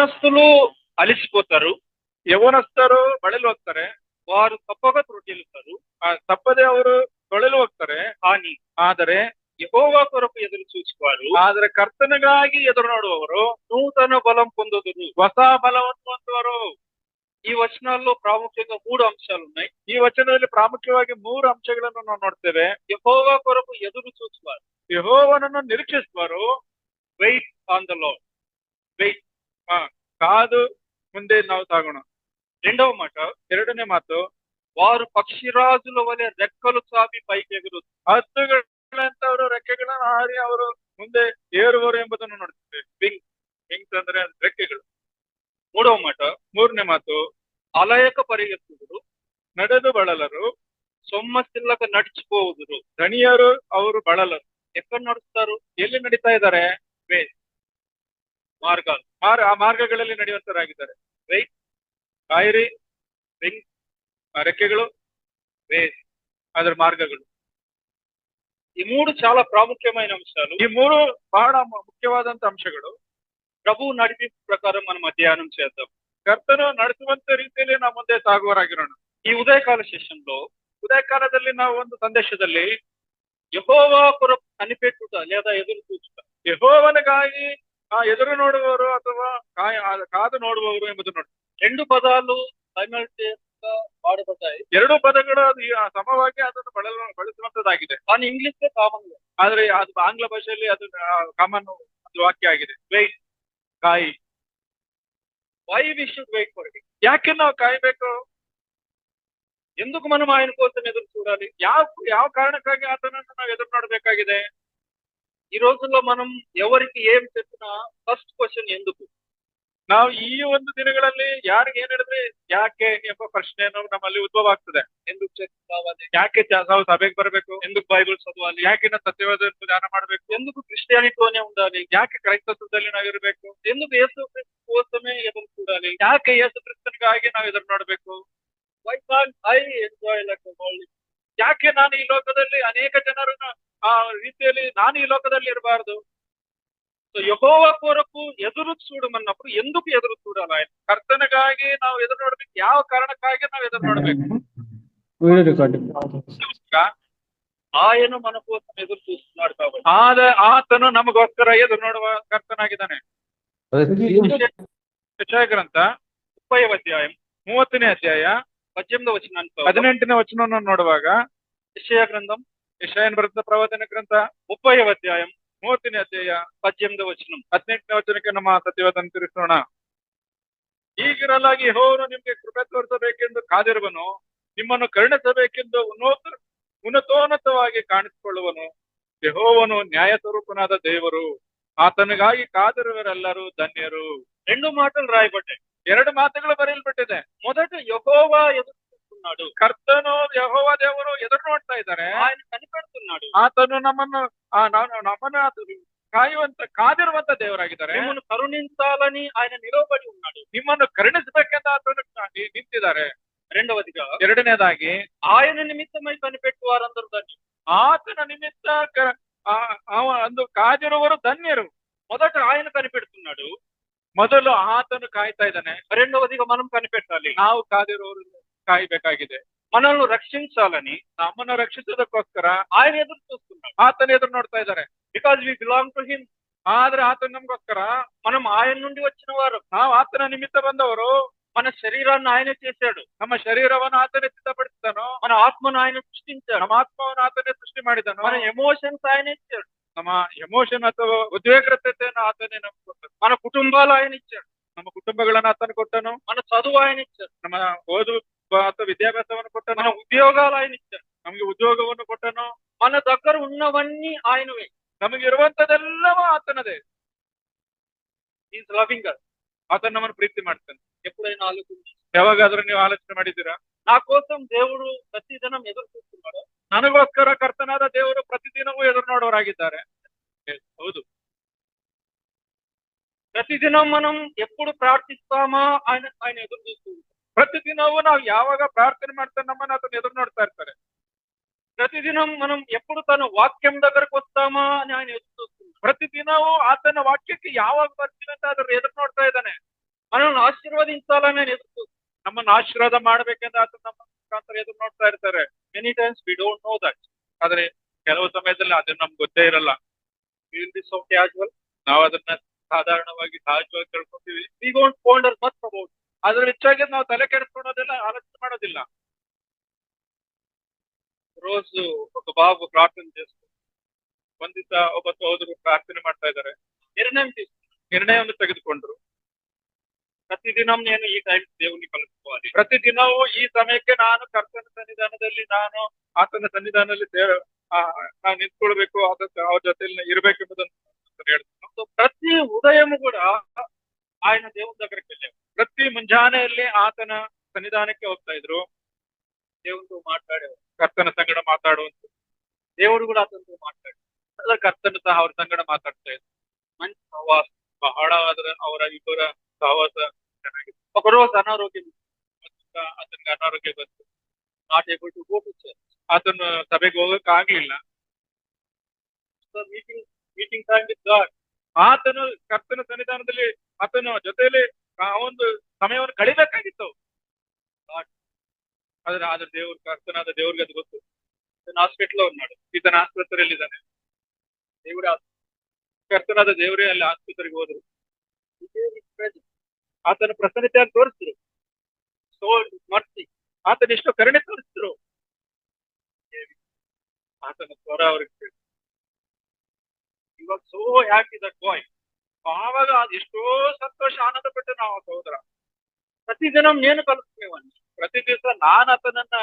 యవనస్తులు అలిసిపోతారు. యవನಸ್ಥರು ಬಳಲು ಹೋಗ್ತಾರೆ. వారు తప్పక త్రుటిల్లుతారు. ತಪ್ಪದೆ ಅವರು ತೊಳೆಲು ಹೋಗ್ತಾರೆ. కానీ ಆದರೆ యెహోవా కొరకు ఎదురు చూచువారు ಆದರೆ ಕರ್ತನಿಗಾಗಿ ಎದುರು ನೋಡುವವರು నూతన బలం పొందుదురు. ಹೊಸ ಬಲವನ್ನು ಹೊಂದುವರು. ఈ వచనాల్లో ప్రాముఖ్యంగా 3 అంశాలు ఉన్నాయి. ಈ ವಚನದಲ್ಲಿ ಪ್ರಾಮುಖ್ಯವಾಗಿ 3 ಅಂಶಗಳನ್ನು ನಾವು ನೋಡ್ತೇವೆ. యెహోవా కొరకు ఎదురు చూచువారు. ಯೆಹೋವನನ್ನು ನಿರೀಕ್ಷಿಸುವರು. Wait on the Lord. Wait. ಕಾದು ಮುಂದೆ ನಾವು ಸಾಗೋಣ. రెండవ మాట, ಎರಡನೇ ಮಾತು, వారు పక్షిరాజుల వలె రెక్కలు చాపి పైకి ఎగురు. ಹದ್ದುಗಳಂತವರು ರೆಕ್ಕೆಗಳನ್ನು ಹಾರಿ ಅವರು ಮುಂದೆ ಏರುವರು ಎಂಬುದನ್ನು ನೋಡ್ತೇವೆ. ವಿಂಗ್ಸ್ ಅಂದ್ರೆ ರೆಕ್ಕೆಗಳು. మూడవ మాట, ಮೂರನೇ ಮಾತು, అలయక పరిగెత్తుదురు, ನಡೆದು ಬಳಲರು, సొమ్మసిల్లక నడిచిపోవుదురు. ದಣಿಯರು ಅವರು ಬಳಲರು. ఎక్కడ నడుస్తారు? ಎಲ್ಲಿ ನಡೀತಾ ಇದ್ದಾರೆ? మార్గాలు. ಆ ಮಾರ್ಗಗಳಲ್ಲಿ ನಡೆಯುವಂತರಾಗಿದ್ದಾರೆ. వెయిట్, ಕಾಯಿರಿ, వింగ్, ರೆಕ್ಕೆಗಳು, వేస్. ಅದರ ಮಾರ್ಗಗಳು. ఈ 3 చాలా ప్రాముఖ్యమైన అంశాలు. ಈ 3 ಬಹಳ ಮುಖ್ಯವಾದಂತ ಅಂಶಗಳು. ప్రభు నడిపింపు ప్రకారం మనం అధ్యయనం చేద్దాం. ಕರ್ತನು ನಡೆಸುವಂತ ರೀತಿಯಲ್ಲಿ ನಾವು ಮುಂದೆ ಸಾಗುವರಾಗಿರೋಣ. ఈ ఉదయకాల సెషన్ లో ಉದಯ ಕಾಲದಲ್ಲಿ ನಾವು ಒಂದು ಸಂದೇಶದಲ್ಲಿ యెహోవా కొరకు కనిపెట్టుట లేదా ఎదురు చూచుట, ಯೆಹೋವನಿಗಾಗಿ ಎದುರು ನೋಡುವವರು ಅಥವಾ ಕಾದು ನೋಡುವವರು ಎಂಬುದು ನೋಡಿ. 2 పదాలు సైమల్టేనియస్గా వాడబడ్డాయి. 2 ಪದಗಳು ಸಮವಾಗಿ ಅದನ್ನು ಬಳಸುವಂತದ್ದಾಗಿದೆ. కానీ ఇంగ్లీష్ లో కామన్ గా, ಆದ್ರೆ ಅದು ಆಂಗ್ಲ ಭಾಷೆಯಲ್ಲಿ ಅದು ಕಾಮನ್ ಒಂದು ವಾಕ್ಯ ಆಗಿದೆ. వెయిట్. ಕಾಯಿ. Why we should wait for him? ಯಾಕೆ ನಾವು ಕಾಯ್ಬೇಕು? ఎందుకు మనం ఆయన కోసం ఎదురు చూడాలి? ಯಾವ ಕಾರಣಕ್ಕಾಗಿ ಆತನನ್ನು ನಾವು ಎದುರು ನೋಡಬೇಕಾಗಿದೆ? ఈ రోజుల్లో మనం ఎవరికి ఏం చెప్పినా ఫస్ట్ క్వశ్చన్ ఎందుకు. ನಾವು ಈ ಒಂದು ದಿನಗಳಲ್ಲಿ ಯಾರಿಗೆ ಏನ್ ಹೇಳಿದ್ರೆ ಯಾಕೆ ಎಂಬ ಪ್ರಶ್ನೆಯನ್ನು ನಮ್ಮಲ್ಲಿ ಉದ್ಭವ ಆಗ್ತದೆ. ఎందుకు చర్చ కావాలి? ಯಾಕೆ ನಾವು ಸಭೆಗೆ ಬರಬೇಕು? ఎందుకు బైబిల్ చదవాలి? ಯಾಕೆ ನಾವು ಸತ್ಯವಾದ ಧ್ಯಾನ ಮಾಡಬೇಕು? ఎందుకు క్రిస్టియానిటీలోనే ఉండాలి? ಯಾಕೆ ಕ್ರೈಸ್ತತ್ವದಲ್ಲಿ ನಾವು ಇರಬೇಕು? ఎందుకు యేసుక్రీస్తు కోసమే ఎదురు చూడాలి? ಯಾಕೆ ಯೇಸು ಕ್ರಿಸ್ತನಿಗಾಗಿ ನಾವು ಎದುರು ನೋಡಬೇಕು? Why can't I enjoy like the world? ಯಾಕೆ ನಾನು ಈ ಲೋಕದಲ್ಲಿ ಅನೇಕ ಜನರನ್ನ ಆ ರೀತಿಯಲ್ಲಿ ನಾನು ಈ ಲೋಕದಲ್ಲಿ ಇರಬಾರದು? సో యెహోవా కొరకు ఎదురు చూడమన్నప్పుడు ఎందుకు ఎదురు చూడాలి? ఆయన ಕರ್ತನಿಗಾಗಿ ನಾವು ಎದುರು ನೋಡ್ಬೇಕು. ಯಾವ ಕಾರಣಕ್ಕಾಗಿ ನಾವು ಎದುರು ನೋಡ್ಬೇಕು? ఆయన మన కోసం ఎదురు చూస్తున్నాడు కాబట్టి. ಆತನು ನಮಗೋಸ್ಕರ ಎದುರು ನೋಡುವ ಕರ್ತನಾಗಿದ್ದಾನೆ. ಯೆಶಾಯ ಗ್ರಂಥ 30వ అధ్యాయం 30ನೇ ಅಧ್ಯಾಯ 18వ వచనాన్ని 18ನೇ ವಚನವನ್ನು ನೋಡುವಾಗ, యెషయా గ్రంథం ಯೆಶಾಯನ ಬರೆದ ಪ್ರವಾದನ ಗ್ರಂಥ 30వ అధ్యాయం 30ನೇ ಅಧ್ಯಾಯ 18వ వచనం. 18ನೇ ವಚನಕ್ಕೆ ನಮ್ಮ ಸತ್ಯವಾದನ್ನು ತಿಳಿಸೋಣ. ಹೀಗಿರಲಾಗಿ ಯೆಹೋವನು ನಿಮಗೆ ಕೃಪೆ ತೋರಿಸಬೇಕೆಂದು ಕಾದಿರುವನು, ನಿಮ್ಮನ್ನು ಕರುಣಿಸಬೇಕೆಂದು ಉನ್ನತೋನ್ನತವಾಗಿ ಕಾಣಿಸಿಕೊಳ್ಳುವನು. ಯೆಹೋವನು ನ್ಯಾಯ ಸ್ವರೂಪನಾದ ದೇವರು, ಆತನಿಗಾಗಿ ಕಾದಿರುವರೆಲ್ಲರೂ ಧನ್ಯರು. 2 మాటలు రాయబడ్డాయి. 2 ಮಾತುಗಳು ಬರೆಯಲ್ಪಟ್ಟಿದೆ. మొదట యెహోవా ఎదురు చూస్తున్నాడు. ಕರ್ತನು ಯೆಹೋವ ದೇವರು ಎದುರು ನೋಡ್ತಾ ಇದ್ದಾರೆ. ఆయన కనిపెడుతున్నాడు. ಆತನು ನಮ್ಮನ್ನು ಕಾದಿರುವಂತ ದೇವರಾಗಿದ್ದಾರೆ. మిమ్మల్ని కరుణించాలని ఆయన నిలబడి ఉన్నాడు. ನಿಮ್ಮನ್ನು ಕರುಣಿಸಬೇಕೆಂದು ಆತನು ನಿಂತಿದ್ದಾರೆ. రెండవదిగా, ಎರಡನೇದಾಗಿ, ఆయన నిమిత్తమై కనిపెట్టు వారందరూ ధన్యులు. ಆತನ ನಿಮಿತ್ತ ಒಂದು ಕಾದಿರುವವರು ಧನ್ಯರು. మొదట ఆయన కనిపెడుతున్నాడు. ಮೊದಲು ಆತನು ಕಾಯ್ತಾ ಇದ್ದಾನೆ. రెండవదిగా మనం కనిపెట్టాలి. ನಾವು ಕಾದಿರುವವರು ಕಾಯ್ಬೇಕಾಗಿದೆ. మనల్ని రక్షించాలని, ನಮ್ಮನ್ನು ರಕ್ಷಿಸೋದಕ್ಕೋಸ್ಕರ ఆయన ఎదురు చూస్తున్నాడు. ಆತನ ಎದುರು ನೋಡ್ತಾ ಇದ್ದಾರೆ. Because we belong to him. ಆದ್ರೆ ಆತನ ನಮಗೋಸ್ಕರ, మనం ఆయన నుండి వచ్చిన వారు. ನಾವು ಆತನ ನಿಮಿತ್ತ ಬಂದವರು. మన శరీరాన్ని ఆయనే చేశాడు. ನಮ್ಮ ಶರೀರವನ್ನು ಆತನೇ ಸಿದ್ಧಪಡಿಸಿದನು. మన ఆత్మను ఆయన సృష్టించాడు. ನಮ್ಮ ಆತ್ಮವನ್ನು ಆತನೇ ಸೃಷ್ಟಿ ಮಾಡಿದನು. మన ఎమోషన్స్ ఆయనే ఇచ్చాడు. ನಮ್ಮ ಎಮೋಷನ್ ಅಥವಾ ಉದ್ವೇಗತೆಯನ್ನು ಆತನೇ ನಮ್ಗೆ ಕೊಟ್ಟನು. మన కుటుంబాలు ఆయన ఇచ్చాడు. ನಮ್ಮ ಕುಟುಂಬಗಳನ್ನು ಆತನು ಕೊಟ್ಟನು. మన చదువు ఆయన ఇచ్చాడు. ನಮ್ಮ ಓದು ಅಥವಾ ವಿದ್ಯಾಭ್ಯಾಸವನ್ನು ಕೊಟ್ಟನು. మన ఉద్యోగాలు ఆయన ఇచ్చాడు. ನಮಗೆ ಉದ್ಯೋಗವನ್ನು ಕೊಟ್ಟನು. మన దగ్గర ఉన్నవన్నీ ఆయనవే. ನಮಗೆ ಇರುವಂತದೆಲ್ಲವೂ ಆತನದೇ. Is loving us. ಆತನ ನಮ್ಮನ್ನು ಪ್ರೀತಿ ಮಾಡ್ತಾನೆ. ఎప్పుడైనా ఆలోచించి, ಯಾವಾಗಾದ್ರೂ ನೀವು ಆಲೋಚನೆ ಮಾಡಿದ್ದೀರಾ? నా కోసం దేవుడు ప్రతిదినం ఎదురు చూస్తున్నాడు. ನನಗೋಸ್ಕರ ಕರ್ತನಾದ ದೇವರು ಪ್ರತಿದಿನವೂ ಎದುರು ನೋಡೋರಾಗಿದ್ದಾರೆ. ಹೌದು. ప్రతిదినం మనం ఎప్పుడు ప్రార్థిస్తామా ఆయన ఎదురు చూస్తూ ఉంటాం. ಪ್ರತಿದಿನವೂ ನಾವು ಯಾವಾಗ ಪ್ರಾರ್ಥನೆ ಮಾಡ್ತಾರೆ ನಮ್ಮನ್ನು ಆತನ ಎದುರು ನೋಡ್ತಾ ಇರ್ತಾರೆ. ప్రతిదినం మనం ఎప్పుడు తన వాక్యం దగ్గరకు వస్తామా అని ఆయన ఎదురు చూస్తున్నాడు. ಪ್ರತಿದಿನವೂ ಆತನ ವಾಕ್ಯಕ್ಕೆ ಯಾವಾಗ ಬರ್ತೀವಿ ಅಂತ ಅದ್ರ ಎದುರು ನೋಡ್ತಾ ಇದ್ದಾನೆ. మనల్ని ఆశీర్వదించాలని నేను ఎదురు ನಮ್ಮನ್ನು ಆಶೀರ್ವಾದ ಮಾಡ್ಬೇಕೆಂದು ಆತ ನಮ್ಮ ಮುಖಾಂತರ ಎದುರು ನೋಡ್ತಾ ಇರ್ತಾರೆ. Many times we don't know that. ಆದ್ರೆ ಕೆಲವು ಸಮಯದಲ್ಲಿ ಅದು ನಮ್ಗೆ ಗೊತ್ತೇ ಇರಲ್ಲ. Will be so casual. ನಾವು ಅದನ್ನ ಸಾಧಾರಣವಾಗಿ ಸಹಜವಾಗಿ ತಿಳ್ಕೊತೀವಿ. We don't ponder much about. ಅದ್ರ ಹೆಚ್ಚಾಗಿ ನಾವು ತಲೆ ಕೆಡಿಸ್ಕೊಳೋದಿಲ್ಲ, ಆಲೋಚನೆ ಮಾಡೋದಿಲ್ಲ. రోజు ఒక బాబు ప్రార్థన చేస్తూ ಒಂದ್ ದಿವಸ ಒಬ್ಬ ಸಹೋದರು ಪ್ರಾರ್ಥನೆ ಮಾಡ್ತಾ ಇದ್ದಾರೆ. నిర్ణయం తీసుకున్నాడు. ನಿರ್ಣಯವನ್ನು ತೆಗೆದುಕೊಂಡ್ರು. ప్రతిదినం నేను ఈ టైం దేవుని కలుసుకోవాలి. ಪ್ರತಿದಿನವೂ ಈ ಸಮಯಕ್ಕೆ ನಾನು ಕರ್ತನ ಸನ್ನಿಧಾನದಲ್ಲಿ ನಾನು ಆತನ ಸನ್ನಿಧಾನದಲ್ಲಿ ನಾನು ನಿಂತ್ಕೊಳ್ಬೇಕು, ಅದಕ್ಕೆ ಅವ್ರ ಜೊತೆಲಿ ಇರ್ಬೇಕೆಂಬುದನ್ನು ಹೇಳ್ತೀನಿ. సో ప్రతి ఉదయం కూడా ఆయన దేవుని దగ్గరికి వెళ్ళారు. ಪ್ರತಿ ಮುಂಜಾನೆಯಲ್ಲಿ ಆತನ ಸನ್ನಿಧಾನಕ್ಕೆ ಹೋಗ್ತಾ ಇದ್ರು. దేవునితో మాట్లాడేవారు. ಕರ್ತನ ಸಂಗಡ ಮಾತಾಡುವಂತ. దేవుడు కూడా అతనితో మాట్లాడారు. ಅಲ್ಲ, ಕರ್ತನ ಸಹ ಅವ್ರ ಸಂಗಡ ಮಾತಾಡ್ತಾ ಇದ್ರು. మంచి సహవాస. ಬಹಳ ಅವರ ಇಬ್ಬರ ಸಹವಾಸ ಚೆನ್ನಾಗಿತ್ತು. ఒకరోజు అనారోగ్యం ಆತನಿಗೆ ಅನಾರೋಗ್ಯ ಬಂತು. Not able to go to church. ಆತನ ಸಭೆಗೆ ಹೋಗಕ್ ಆಗ್ಲಿಲ್ಲ. Meeting time with God. ಆತನು ಕರ್ತನ ಸನ್ನಿಧಾನದಲ್ಲಿ ಆತನ ಜೊತೆಯಲ್ಲಿ ಆ ಒಂದು ಸಮಯವನ್ನು ಕಳಿಬೇಕಾಗಿತ್ತು. ಆದ್ರೆ ದೇವ್ರ ಕರ್ತನಾದ ದೇವ್ರಿಗೆ ಅದು ಗೊತ್ತು. హాస్పిటల్లో ఉన్నాడు. ಈತನ ಆಸ್ಪತ್ರೆಯಲ್ಲಿ ಇದ್ದಾನೆ. దేవుడు ಕರ್ತನಾದ ದೇವರೇ ಅಲ್ಲಿ ಆಸ್ಪತ್ರೆಗೆ ಹೋದ್ರು. ಆತನ ಪ್ರಸನ್ನತೆಯನ್ನು ತೋರಿಸಿದ್ರು. సో మర్చి ಆತನ ಎಷ್ಟು ಕರುಣೆ ತೋರಿಸಿದ್ರು. ಆತನ ಸ್ವರ ಅವ್ರಿಗೆ ಇವಾಗ ಸೋ ಹ್ಯಾಪಿ ದಟ್ ಬಾಯ್. ಆವಾಗ ಎಷ್ಟೋ ಸಂತೋಷ ಆನಂದ ಪಟ್ಟು ನಾವು ಸಹೋದರ ప్రతిదినం నేను కలుసుకునేవాడిని. ಪ್ರತಿ ದಿವಸ ನಾನು ಆತನನ್ನ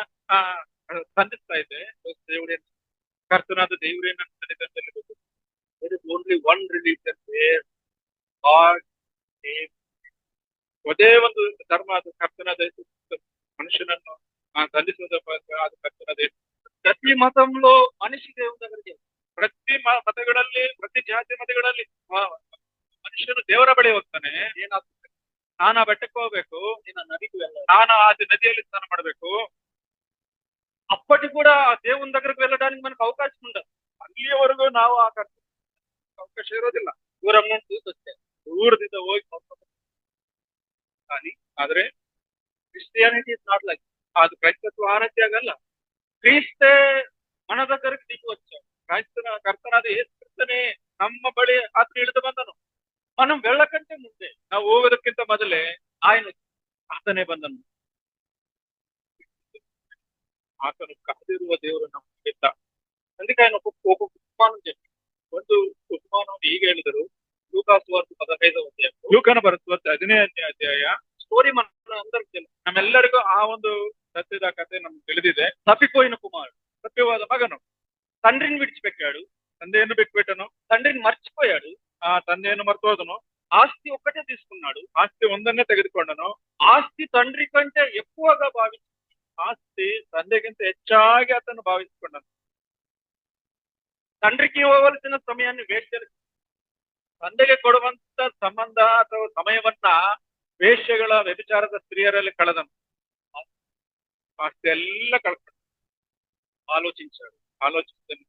ಸಂಧಿಸ್ತಾ ಇದ್ದೆ. దేవుడే ಕರ್ತನಾದ ದೇವರೇ ನನ್ನ ಸನ್ನಿಧಾನದಲ್ಲಿ ಗೊತ್ತು. there is only one religion where God saves. ಒಂದೇ ಒಂದು ಧರ್ಮ, ಅದು ಕರ್ತನಾದ ಮನುಷ್ಯನನ್ನು ಸಂಧಿಸುವುದ ಅದು ಕರ್ತನಾದ. ప్రతి మతంలో మనిషి దేవుని దగ్గరికి ಪ್ರತಿ ಮತಗಳಲ್ಲಿ, ಪ್ರತಿ ಜಾತಿ ಮತಗಳಲ್ಲಿ ಮನುಷ್ಯನು ದೇವರ ಬಳಿ ಹೋಗ್ತಾನೆ. ನಾನು ಆ ಬೆಟ್ಟಕ್ಕೆ ಹೋಗ್ಬೇಕು, నదికి వెళ్ళాలి. ನಾನು ಆ ನದಿಯಲ್ಲಿ ಸ್ನಾನ ಮಾಡ್ಬೇಕು. అప్పటి కూడా ఆ దేవుని దగ్గరకు వెళ్ళడానికి మనకు అవకాశం ఉండదు. ಅಲ್ಲಿಯವರೆಗೂ ನಾವು ಆ ಅವಕಾಶ ಇರೋದಿಲ್ಲ. దూరం నుంచి చూసి వచ్చారు. ದೂರದಿಂದ ಹೋಗಿ కానీ ಆದ್ರೆ క్రిస్టియానిటీ ఇస్ నాట్ లైక్. ಅದು ಕ್ರೈಸ್ತತ್ವ ಆ ರೀತಿ ಆಗಲ್ಲ. క్రీస్తే మన దగ్గరికి దిగి వచ్చాడు. ಕರ್ತನಾದ ಯೇಸು ಕ್ರಿಸ್ತನೇ ನಮ್ಮ ಬಳಿ ಆತನು ಇಳಿದು ಬಂದನು. మనం వెళ్ళకంటే ముందే ನಾವು ಹೋಗೋದಕ್ಕಿಂತ ಮೊದಲೇ ఆయన ಆತನೇ ಬಂದನು. ಆತನು ಕಾದಿರುವ ದೇವರು ನಮ್ಮಿಂದ. అందుకే ఆయన ఒక ఉపమానం చెప్పారు. ಒಂದು ಉಪಮಾನವನ್ನು ಹೀಗೆ ಹೇಳಿದರು. లూకాసు వార్త 15వ అధ్యాయం. ಲೂಕನ ಬರೆಸುವ 15ನೇ ಅಧ್ಯಾಯ. స్టోరీ మన అందరికి తెలుసు. ನಮ್ಮೆಲ್ಲರಿಗೂ ಆ ಒಂದು ಸತ್ಯದ ಕಥೆ ನಮ್ಗೆ ತಿಳಿದಿದೆ. తప్పిపోయిన కుమారుడు ಸತ್ಯವಾದ ಮಗನು తండ్రిని విడిచిపెట్టాడు. ತಂದೆಯನ್ನು ಬಿಟ್ಬಿಟ್ಟನು. తండ్రిని మర్చిపోయాడు. ಆ ತಂದೆಯನ್ನು ಮರ್ತೋದನು. ఆస్తి ఒక్కటే తీసుకున్నాడు. ಆಸ್ತಿ ಒಂದನ್ನೇ ತೆಗೆದುಕೊಂಡನು. ఆస్తి తండ్రి కంటే ఎక్కువగా భావించి ಆಸ್ತಿ ತಂದೆಗಿಂತ ಹೆಚ್ಚಾಗಿ ಆತನು ಭಾವಿಸಿಕೊಂಡನು. తండ్రికి ఇవ్వవలసిన సమయాన్ని వేస్ట్. ತಂದೆಗೆ ಕೊಡುವಂತ ಸಂಬಂಧ ಅಥವಾ ಸಮಯವನ್ನ ವೇಶ್ಯಗಳ ವ್ಯಭಿಚಾರದ ಸ್ತ್ರೀಯರಲ್ಲಿ ಕಳೆದನು. ಆಸ್ತಿ ಎಲ್ಲ ಕಳ್ಕೊಂಡು ఆలోచించాడు. ಆಲೋಚಿಸಿದನು.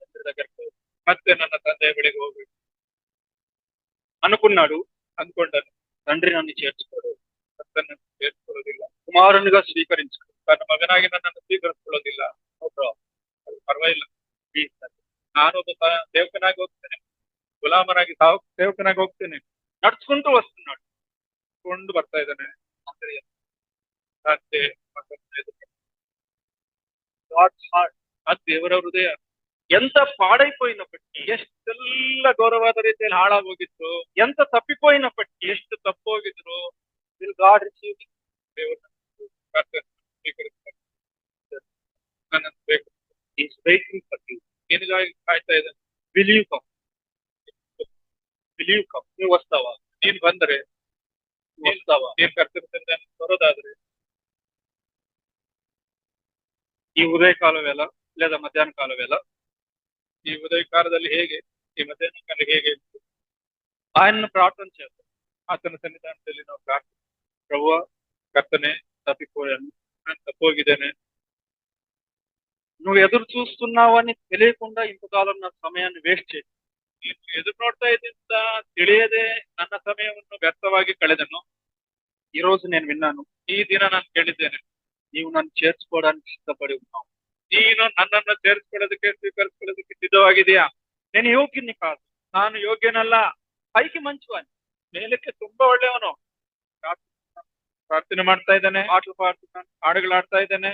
ತಂದೆ దగ్గరికి ಮತ್ತೆ ನನ್ನ ತಂದೆಯ ಬಳಿಗೆ ಹೋಗ್ಬೇಕು అనుకున్నాడు. ಅಂದ್ಕೊಂಡನು. తండ్రి నన్ను చేర్చుకోడు, ಕರ್ತನನ್ನು ಸೇರಿಸಿಕೊಳ್ಳೋದಿಲ್ಲ, కుమారునిగా స్వీకరించుకోడు, ತನ್ನ ಮಗನಾಗಿ ನನ್ನನ್ನು ಸ್ವೀಕರಿಸಿಕೊಳ್ಳೋದಿಲ್ಲ. ಅದು ಪರವಾಗಿಲ್ಲ, ನಾನು ಒಬ್ಬ ಸೇವಕನಾಗಿ ಹೋಗ್ತೇನೆ, ಗುಲಾಮನಾಗಿ ಸೇವಕನಾಗಿ ಹೋಗ್ತೇನೆ. నడుచుకుంటూ వస్తున్నాడు. ಕೊಂಡು ಬರ್ತಾ ಇದ್ದಾನೆ. ಅದು ದೇವರ ಹೃದಯ ఎంత పాడైపోయినప్పటికీ, ಎಷ್ಟೆಲ್ಲ ಗೌರವಾದ ರೀತಿಯಲ್ಲಿ ಹಾಳಾಗೋಗಿದ್ರು, ఎంత తప్పిపోయినప్పటికీ, ಎಷ್ಟು ತಪ್ಪೋಗಿದ್ರು, will God receive you? ದೇವರು ಸ್ವೀಕರಿಸ್ತಾರೆ. ನನ್ನನ್ನು ಬೇಕು, He is waiting for you. ನಿನಗಾಗಿ ಕಾಯ್ತಾ ಇದ್ದಾನೆ. Will you come? Will you come? నువ్వు వస్తావా? ನೀನ್ ಬಂದರೆ, నువ్వు వస్తావా? ನೀನ್ ಕರ್ತವ್ಯ ಬರೋದಾದ್ರೆ ఈ ఉదయకాల వేళ లేదా మధ్యాహ్న కాల వేళ, ఈ ఉదయ కాಲದಲ್ಲಿ ಹೇಗೆ, ಈ ಮಧ್ಯಾಹ್ನ ಕಾಲ ಹೇಗೆ ఆయనను ప్రార్థన చేద్దాం. ಆತನ ಸನ್ನಿಧಾನದಲ್ಲಿ ನಾವು ಪ್ರಾರ್ಥನೆ, ప్రభువా ಕರ್ತನೆ, ತಪ್ಪಿపోయాను, ನಾನು ತಪ್ಪೋಗಿದ್ದೇನೆ, నువ్వు ఎదురు చూస్తున్నావని తెలియకుండా ఇంతకాలం నా సమయాన్ని వేస్ట్ చేసి, ನೀನು ಎದುರು ನೋಡ್ತಾ ಇದ್ದಿಂದ ತಿಳಿಯದೆ ನನ್ನ ಸಮಯವನ್ನು ವ್ಯರ್ಥವಾಗಿ ಕಳೆದನು. ఈ రోజు నేను విన్నాను, ಈ ದಿನ ನಾನು ಕೇಳಿದ್ದೇನೆ, నీవు నన్ను చేర్చుకోవడానికి సిద్ధపడి ఉన్నావు. ನೀನು ನನ್ನನ್ನು ಸೇರಿಸ್ಕೊಳ್ಳೋದಕ್ಕೆ ಸ್ವೀಕರಿಸ್ಕೊಳ್ಳೋದಕ್ಕೆ ಸಿದ್ಧವಾಗಿದೆಯಾ? నేను ಯೋಗ್ಯನಿ కాదు, ನಾನು ಯೋಗ್ಯನಲ್ಲ. పైకి మంచివాడిని, ಮೇಲಕ್ಕೆ ತುಂಬಾ ಒಳ್ಳೆಯವನು. ಪ್ರಾರ್ಥನೆ ಮಾಡ್ತಾ ಇದ್ದಾನೆ, పాటలు పాడుతున్నాను, ಹಾಡುಗಳಾಡ್ತಾ ಇದ್ದಾನೆ.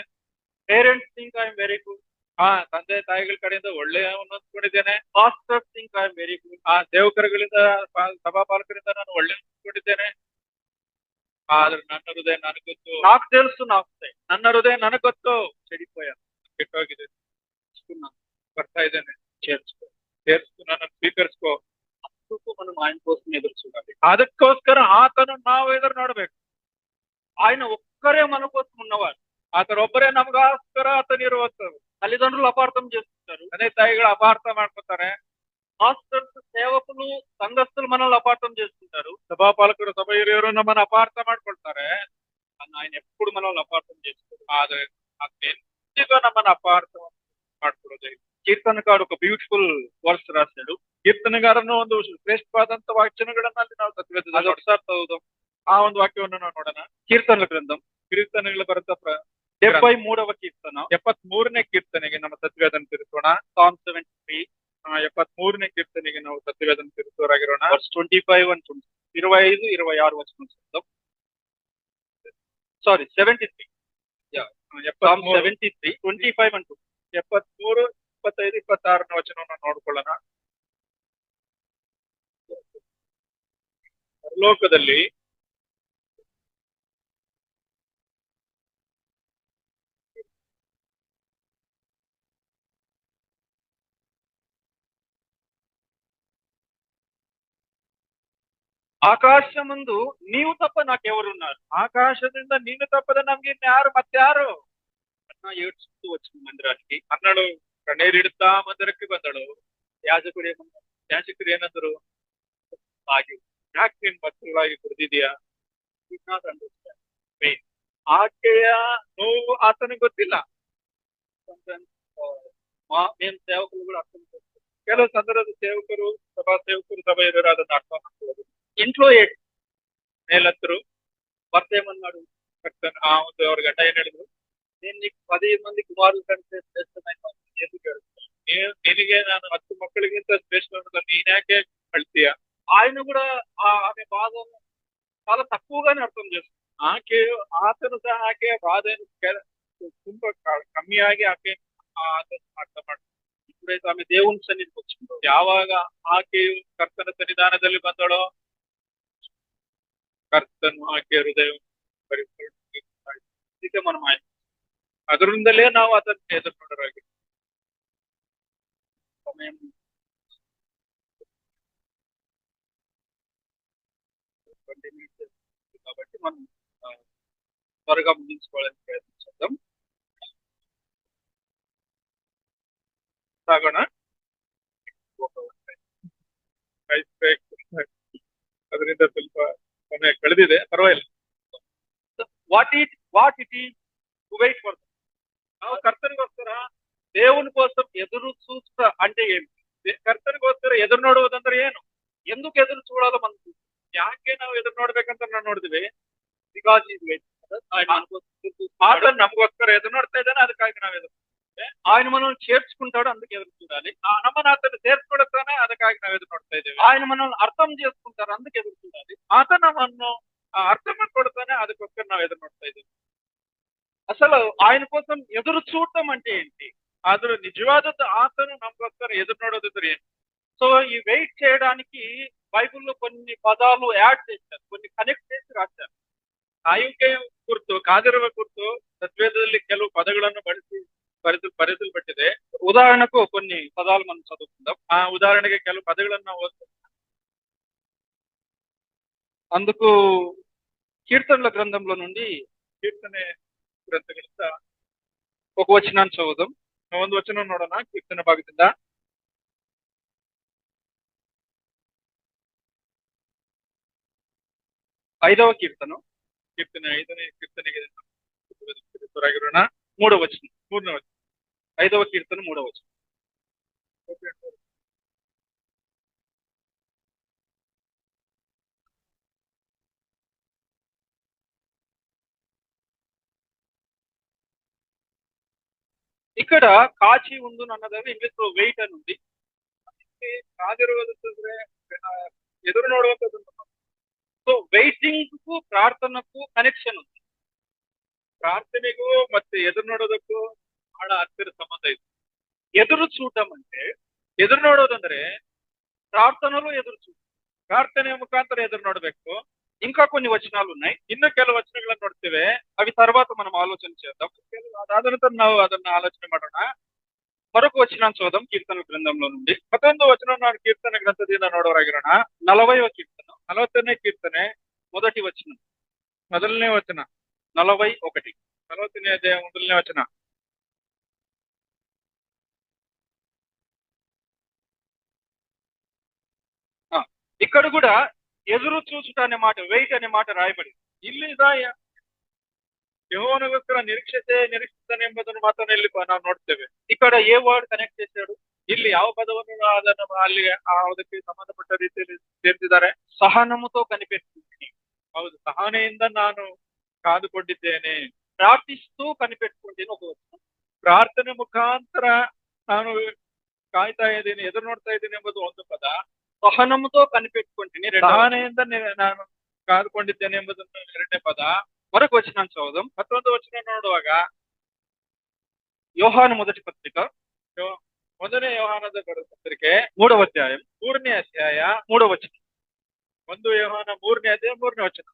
Parents think I'm very good, ತಂದೆ ತಾಯಿಗಳ ಕಡೆಯಿಂದ ಒಳ್ಳೆಯವನು ಅಂದ್ಕೊಂಡಿದ್ದೇನೆ. Pastors think I'm very good, ಸೇವಕರುಗಳಿಂದ ಸಭಾಪಾಲಕರಿಂದ ನಾನು ಒಳ್ಳೆ ಅಂದ್ಕೊಂಡಿದ್ದೇನೆ. ಆದ್ರೆ ನನ್ನ ಹೃದಯ ನನಗೆ ಗೊತ್ತು, నాకు తెలుసు, నాకు ನನ್ನ ಹೃದಯ ನನಗೆ ಗೊತ್ತು. చెడిపోయాను, ಕೆಟ್ಟೋಗಿದೆ. తెలుసుకున్నాను. ಬರ್ತಾ ಇದ್ದೇನೆ, చేర్చుకో. ಸೇರಿಸ್ಕೊ, ನನ್ನನ್ನು ಸ್ವೀಕರಿಸ್ಕೋ. అందుకు మనం ఆయన కోసం ఎదురు చూడాలి. ಅದಕ್ಕೋಸ್ಕರ ಆತನು ನಾವು ಎದುರು ನೋಡ್ಬೇಕು. ఆయన ఒక్కరే మన కోసం ఉన్నవాడు. ಆತನೊಬ್ಬರೇ ನಮಗೋಸ್ಕರ ಆತನಿರುವಂತದ್ದು. తల్లిదండ్రులు అపార్థం చేసుకుంటారు, ತಂದೆ ತಾಯಿಗಳು ಅಪಾರ್ಥ ಮಾಡ್ಕೊತಾರೆ. మాస్టర్స్, సేవకులు, సంఘస్థులు మనల్ని అపార్థం చేసుకుంటారు. ಸಭಾಪಾಲಕರು, ಸಭಾ ಹಿರಿಯರು ನಮ್ಮನ್ನು ಅಪಾರ್ಥ ಮಾಡ್ಕೊಳ್ತಾರೆ. కానీ ఆయన ఎప్పుడు మనల్ని అపార్థం చేసుకోరు. ಆದ್ರೆ ಎಂದಿಗೂ ನಮ್ಮನ್ನು ಅಪಾರ್ಥ ಮಾಡ್ಕೊಳ್ಳೋದೇ ಇಲ್ಲ. కీర్తనకాడు ఒక బ్యూటిఫుల్ వర్స్ రాశాడు. ಕೀರ್ತನೆಗಾರನು ಒಂದು ಶ್ರೇಷ್ಠವಾದಂತ ವಾಚನಗಳನ್ನ ಅಲ್ಲಿ ನಾವು ಸತ್ಯವೇದದಲ್ಲಿ అది ఒకసారి చదువుదాం. ಆ ಒಂದು ವಾಕ್ಯವನ್ನು ನಾವು ನೋಡೋಣ. కీర్తనల గ్రంథం ಕೀರ್ತನೆಗಳ ಬರೆದ 73వ కీర్తన, 73ನೇ ಕೀರ್ತನೆಗೆ ನಮ್ಮ ಸತ್ಯವೇದನ ತಿರುಸೋಣ. Psalm 73 73ನೇ ಕೀರ್ತನೆಗೆ ನಾವು ಸತ್ಯವೇದನ ತಿರುಸೋರಾಗಿರೋಣ. verse 25 and 20, 25, 26 వచనం చదువుదాం. Sorry 73, Psalm 73, 25 and 20. 73, 25, 26ನೇ ವಚನವನ್ನು ನೋಡ್ಕೊಳ್ಳೋಣ. ಪರಲೋಕದಲ್ಲಿ ఆకాశమందు నీవు తప్ప నాకెవరున్నారు, ಆಕಾಶದಿಂದ ನೀನು ತಪ್ಪದ ನಮ್ಗೆ ಇನ್ಯಾರು ಮತ್ಯಾರು అన్న ఏడ్చుతూ వచ్చిన మందిరానికి. ಅನ್ನಳು. ಕಣ್ಣೀರಿಡುತ್ತಾ ಮಂದಿರಕ್ಕೆ ಬಂದಳು. యాజకుడు ఏమన్నారు? ಯಾಜಕರು ಏನಂದ್ರು? ఆగి, ಯಾಕೆ ನೀನ್ ಮಕ್ಕಳಾಗಿ ಕುಡಿದಿದ್ಯಾ? did not understand. ಆಕೆಯ ನೋವು ಆತನಿಗೆ ಗೊತ್ತಿಲ್ಲ. Sometimes, మేము సేవకులు కూడా అర్థం చేసుకోవాలి. ಕೆಲವು ಸಂದರ್ಭದ ಸೇವಕರು, ಸಭಾ ಸೇವಕರು, ಸಭಾ ಹಿರಿಯರು ಅದನ್ನು ಅರ್ಥ ಮಾಡ್ಕೊಳ್ಳೋದು. ఇంట్లో ಮೇಲತ್ತರು భర్త ఏమన్నాడు? ಆ ಒಂದು ಅವ್ರ ಗಂಡ ಏನ್ ಹೇಳಿದ್ರು? నేను నీకు 10 మంది కుమారులు కంటే శ్రేష్టమైన ఎందుకు ಹೇಳ್ತೀನಿ? ನಿನಗೆ ನಾನು 10 ಮಕ್ಕಳಿಗಿಂತ ಶ್ರೇಷ್ಠ ನೀನ್ ಯಾಕೆ ಕಳ್ತೀಯ? ఆయన కూడా ఆమె బాధను చాలా తక్కువగానే అర్థం చేస్తుంది. ಆಕೆ ಆತನು ಸಹ ಆಕೆಯ ಬಾಧೆಯನ್ನು ತುಂಬಾ ಕಮ್ಮಿಯಾಗಿ ಆಕೆ ಅರ್ಥ ಮಾಡ್ತಾರೆ. ఎప్పుడైతే ఆమె దేవుని సన్నిధికి వచ్చిందో, ಯಾವಾಗ ಆಕೆಯು ಕರ್ತನ ಸನ್ನಿಧಾನದಲ್ಲಿ ಬಂದಳೋ, ಕರ್ತನು ಆಕೆಯ ಹೃದಯವನ್ನು ಇದಕ್ಕೆ మనం ఆయన ಅದರಿಂದಲೇ ನಾವು ಅದನ್ನು ಎದುರು ನೋಡರಾಗಿ సమయం కాబట్టి మనం త్వరగా ముగించుకోవడానికి ప్రయత్నించేద్దాం. ಸಾಗೋಣ. ಅದರಿಂದ ಸ್ವಲ್ಪ ಸಮಯ ಕಳೆದಿದೆ, ಪರವಾಗಿಲ್ಲ. What it is to wait for. ನಾವು ಕರ್ತನಿಗೋಸ್ಕರ దేవుని కోసం ఎదురు చూస్త అంటే ఏమిటి? ಕರ್ತನಿಗೋಸ್ಕರ ಎದುರು ನೋಡುವುದಂದ್ರೆ ಏನು? ఎందుకు ఎదురు చూడాలో మనం చూస్తాం. ಯಾಕೆ ನಾವು ಎದುರು ನೋಡ್ಬೇಕಂತ ನಾವು ನೋಡಿದ್ವಿ? Because is wait. ఆయన మన కోసం ఎదురు చూస్తున్నాడు. ಆತನು ನಮಗೋಸ್ಕರ ಎದುರು ನೋಡ್ತಾ ಇದ್ದಾನೆ, ಅದಕ್ಕಾಗಿ ನಾವು ಎದುರು ఆయన మనల్ని చేర్చుకుంటాడు, అందుకే ఎదురు చూడాలి. ನಮ್ಮನ್ನ ಆತನು ಸೇರ್ಸ್ಕೊಡುತ್ತಾನೆ, ಅದಕ್ಕಾಗಿ ನಾವು ಎದುರು ನೋಡ್ತಾ ಇದ್ದೇವೆ. ఆయన మనల్ని అర్థం చేసుకుంటారు, అందుకే ఎదురు చూడాలి. ಆತ ನಮ್ಮನ್ನು ಅರ್ಥ ಮಾಡ್ಕೊಡ್ತಾನೆ, ಅದಕ್ಕೋಸ್ಕರ ನಾವು ಎದುರು ನೋಡ್ತಾ ಇದ್ದೇವೆ. అసలు ఆయన కోసం ఎదురు చూడటం అంటే ఏంటి? ಆದ್ರೂ ನಿಜವಾದದ್ದು ಆತನು ನಮಗೋಸ್ಕರ ಎದುರು ನೋಡೋದಿದ್ರೆ ಏನು? సో ఈ వెయిట్ చేయడానికి బైబిల్లో కొన్ని పదాలు యాడ్ చేశారు, కొన్ని కనెక్ట్ చేసి రాశారు. ಕಾಯುವಿಕೆ ಕುರಿತು, ಕಾದಿರುವ ಕುರಿತು ಸತ್ವೇದದಲ್ಲಿ ಕೆಲವು ಪದಗಳನ್ನು ಬರೆಸಲ್ಪಟ್ಟಿದೆ. ఉదాహరణకు కొన్ని పదాలు మనం చదువుకుందాం. ಆ ಉದಾಹರಣೆಗೆ ಕೆಲವು ಪದಗಳನ್ನು ನಾವು ಓದ್ತೀವಿ. అందుకు కీర్తనల గ్రంథంలో నుండి ಕೀರ್ತನೆ ಗ್ರಂಥಗಳಿಂದ ఒక వచనాన్ని చదువుదాం. ಒಂದು ವಚನ ನೋಡೋಣ. ಕೀರ್ತನೆ ಭಾಗದಿಂದ 5వ కీర్తన, ಕೀರ್ತನೆ 5ನೇ ಕೀರ್ತನೆಗೆ ಆಗಿರೋಣ. 3వ వచనం. 3ನೇ ವಚನ, 5వ కీర్తన 3వ వచనం. ఇక్కడ ಕಾಚಿ ಉಂಡು ಅನ್ನೋದಾಗ ಇಂಗ್ಲಿಷ್ ವೆಯ್ಟ್ అని ఉంది. ಕಾದಿರುವುದಂದ್ರೆ ಎದುರು ನೋಡುವಂತದ್ದು. ಸೊ ವೆಯ್ಟಿಂಗ್ ಪ್ರಾರ್ಥನಕ್ಕೂ ಕನೆಕ್ಷನ್ ఉంది. ಪ್ರಾರ್ಥನೆಗೂ ಮತ್ತೆ ಎದುರು ನೋಡೋದಕ್ಕೂ ಬಹಳ ಹತ್ತಿರ ಸಂಬಂಧ ಇದೆ. ఎదురు చూడటం అంటే ಎದುರು ನೋಡೋದಂದ್ರೆ ప్రార్థనలో ఎదురు చూడటం. ಪ್ರಾರ್ಥನೆಯ ಮುಖಾಂತರ ಎದುರು ನೋಡ್ಬೇಕು. ఇంకా కొన్ని వచనాలు ఉన్నాయి, ಇನ್ನು ಕೆಲವು ವಚನಗಳನ್ನು ನೋಡ್ತೇವೆ. అవి తర్వాత మనం ఆలోచన చేద్దాం. ಅದಾದ ನಂತರ ನಾವು ಅದನ್ನ ಆಲೋಚನೆ ಮಾಡೋಣ. మరొక వచనాన్ని చూద్దాం కీర్తన గ్రంథంలో నుండి. ಮತ್ತೊಂದು ವಚನ ನಾವು ಕೀರ್ತನೆ ಗ್ರಂಥದಿಂದ ನೋಡೋರಾಗಿರೋಣ. 40వ కీర్తన 40ನೇ ಕೀರ್ತನೆ మొదటి వచనం. ಮೊದಲನೇ ವಚನ. 41. 40ನೇ ಅಧ್ಯಾಯ ಮೊದಲನೇ ವಚನ. ఇక్కడ కూడా ఎదురు చూచుట అనే మాట, వెయిట్ అనే మాట రాయబడింది. ಇಲ್ಲಿ ಯೆಹೋವನಿಗೋಸ್ಕರ ನಿರೀಕ್ಷಿಸನೆ ಎಂಬುದನ್ನು ಮಾತನ್ನು ಇಲ್ಲಿ ನಾವು ನೋಡ್ತೇವೆ. ఇక్కడ ఏ వర్డ్ కనెక్ట్ చేశాడు? ಇಲ್ಲಿ ಯಾವ ಪದವನ್ನು ಅದನ್ನು ಅಲ್ಲಿ ಅದಕ್ಕೆ ಸಂಬಂಧಪಟ್ಟ ರೀತಿಯಲ್ಲಿ ಸೇರಿಸಿದ್ದಾರೆ? సహనముతో కనిపెట్టుకుంటుంది. ಹೌದು, ಸಹನೆಯಿಂದ ನಾನು ಕಾದುಕೊಂಡಿದ್ದೇನೆ. ప్రార్థిస్తూ కనిపెట్టుకుంటే ఒక వచనం. ಪ್ರಾರ್ಥನೆ ಮುಖಾಂತರ ನಾನು ಕಾಯ್ತಾ ಇದ್ದೀನಿ, ಎದುರು ನೋಡ್ತಾ ಇದ್ದೀನಿ ಎಂಬುದು ಒಂದು ಪದ. సహనముతో కనిపెట్టుకుంటుంది ಸಹನೆಯಿಂದ ನಾನು ಕಾದುಕೊಂಡಿದ್ದೇನೆ ಎಂಬುದನ್ನು ಎರಡನೇ ಪದ. మరొక వచనం చదువుదాం. ಮತ್ತೊಂದು ವಚನ ನೋಡುವಾಗ యోహాను మొదటి పత్రిక ಮೊದಲನೇ ಯೋಹಾನದ ಪತ್ರಿಕೆ 3వ అధ్యాయం 3ನೇ ಅಧ್ಯಾಯ 3వ వచనం. 1 ಯೋಹಾನ 3ನೇ ಅಧ್ಯಾಯ 3ನೇ ವಚನ.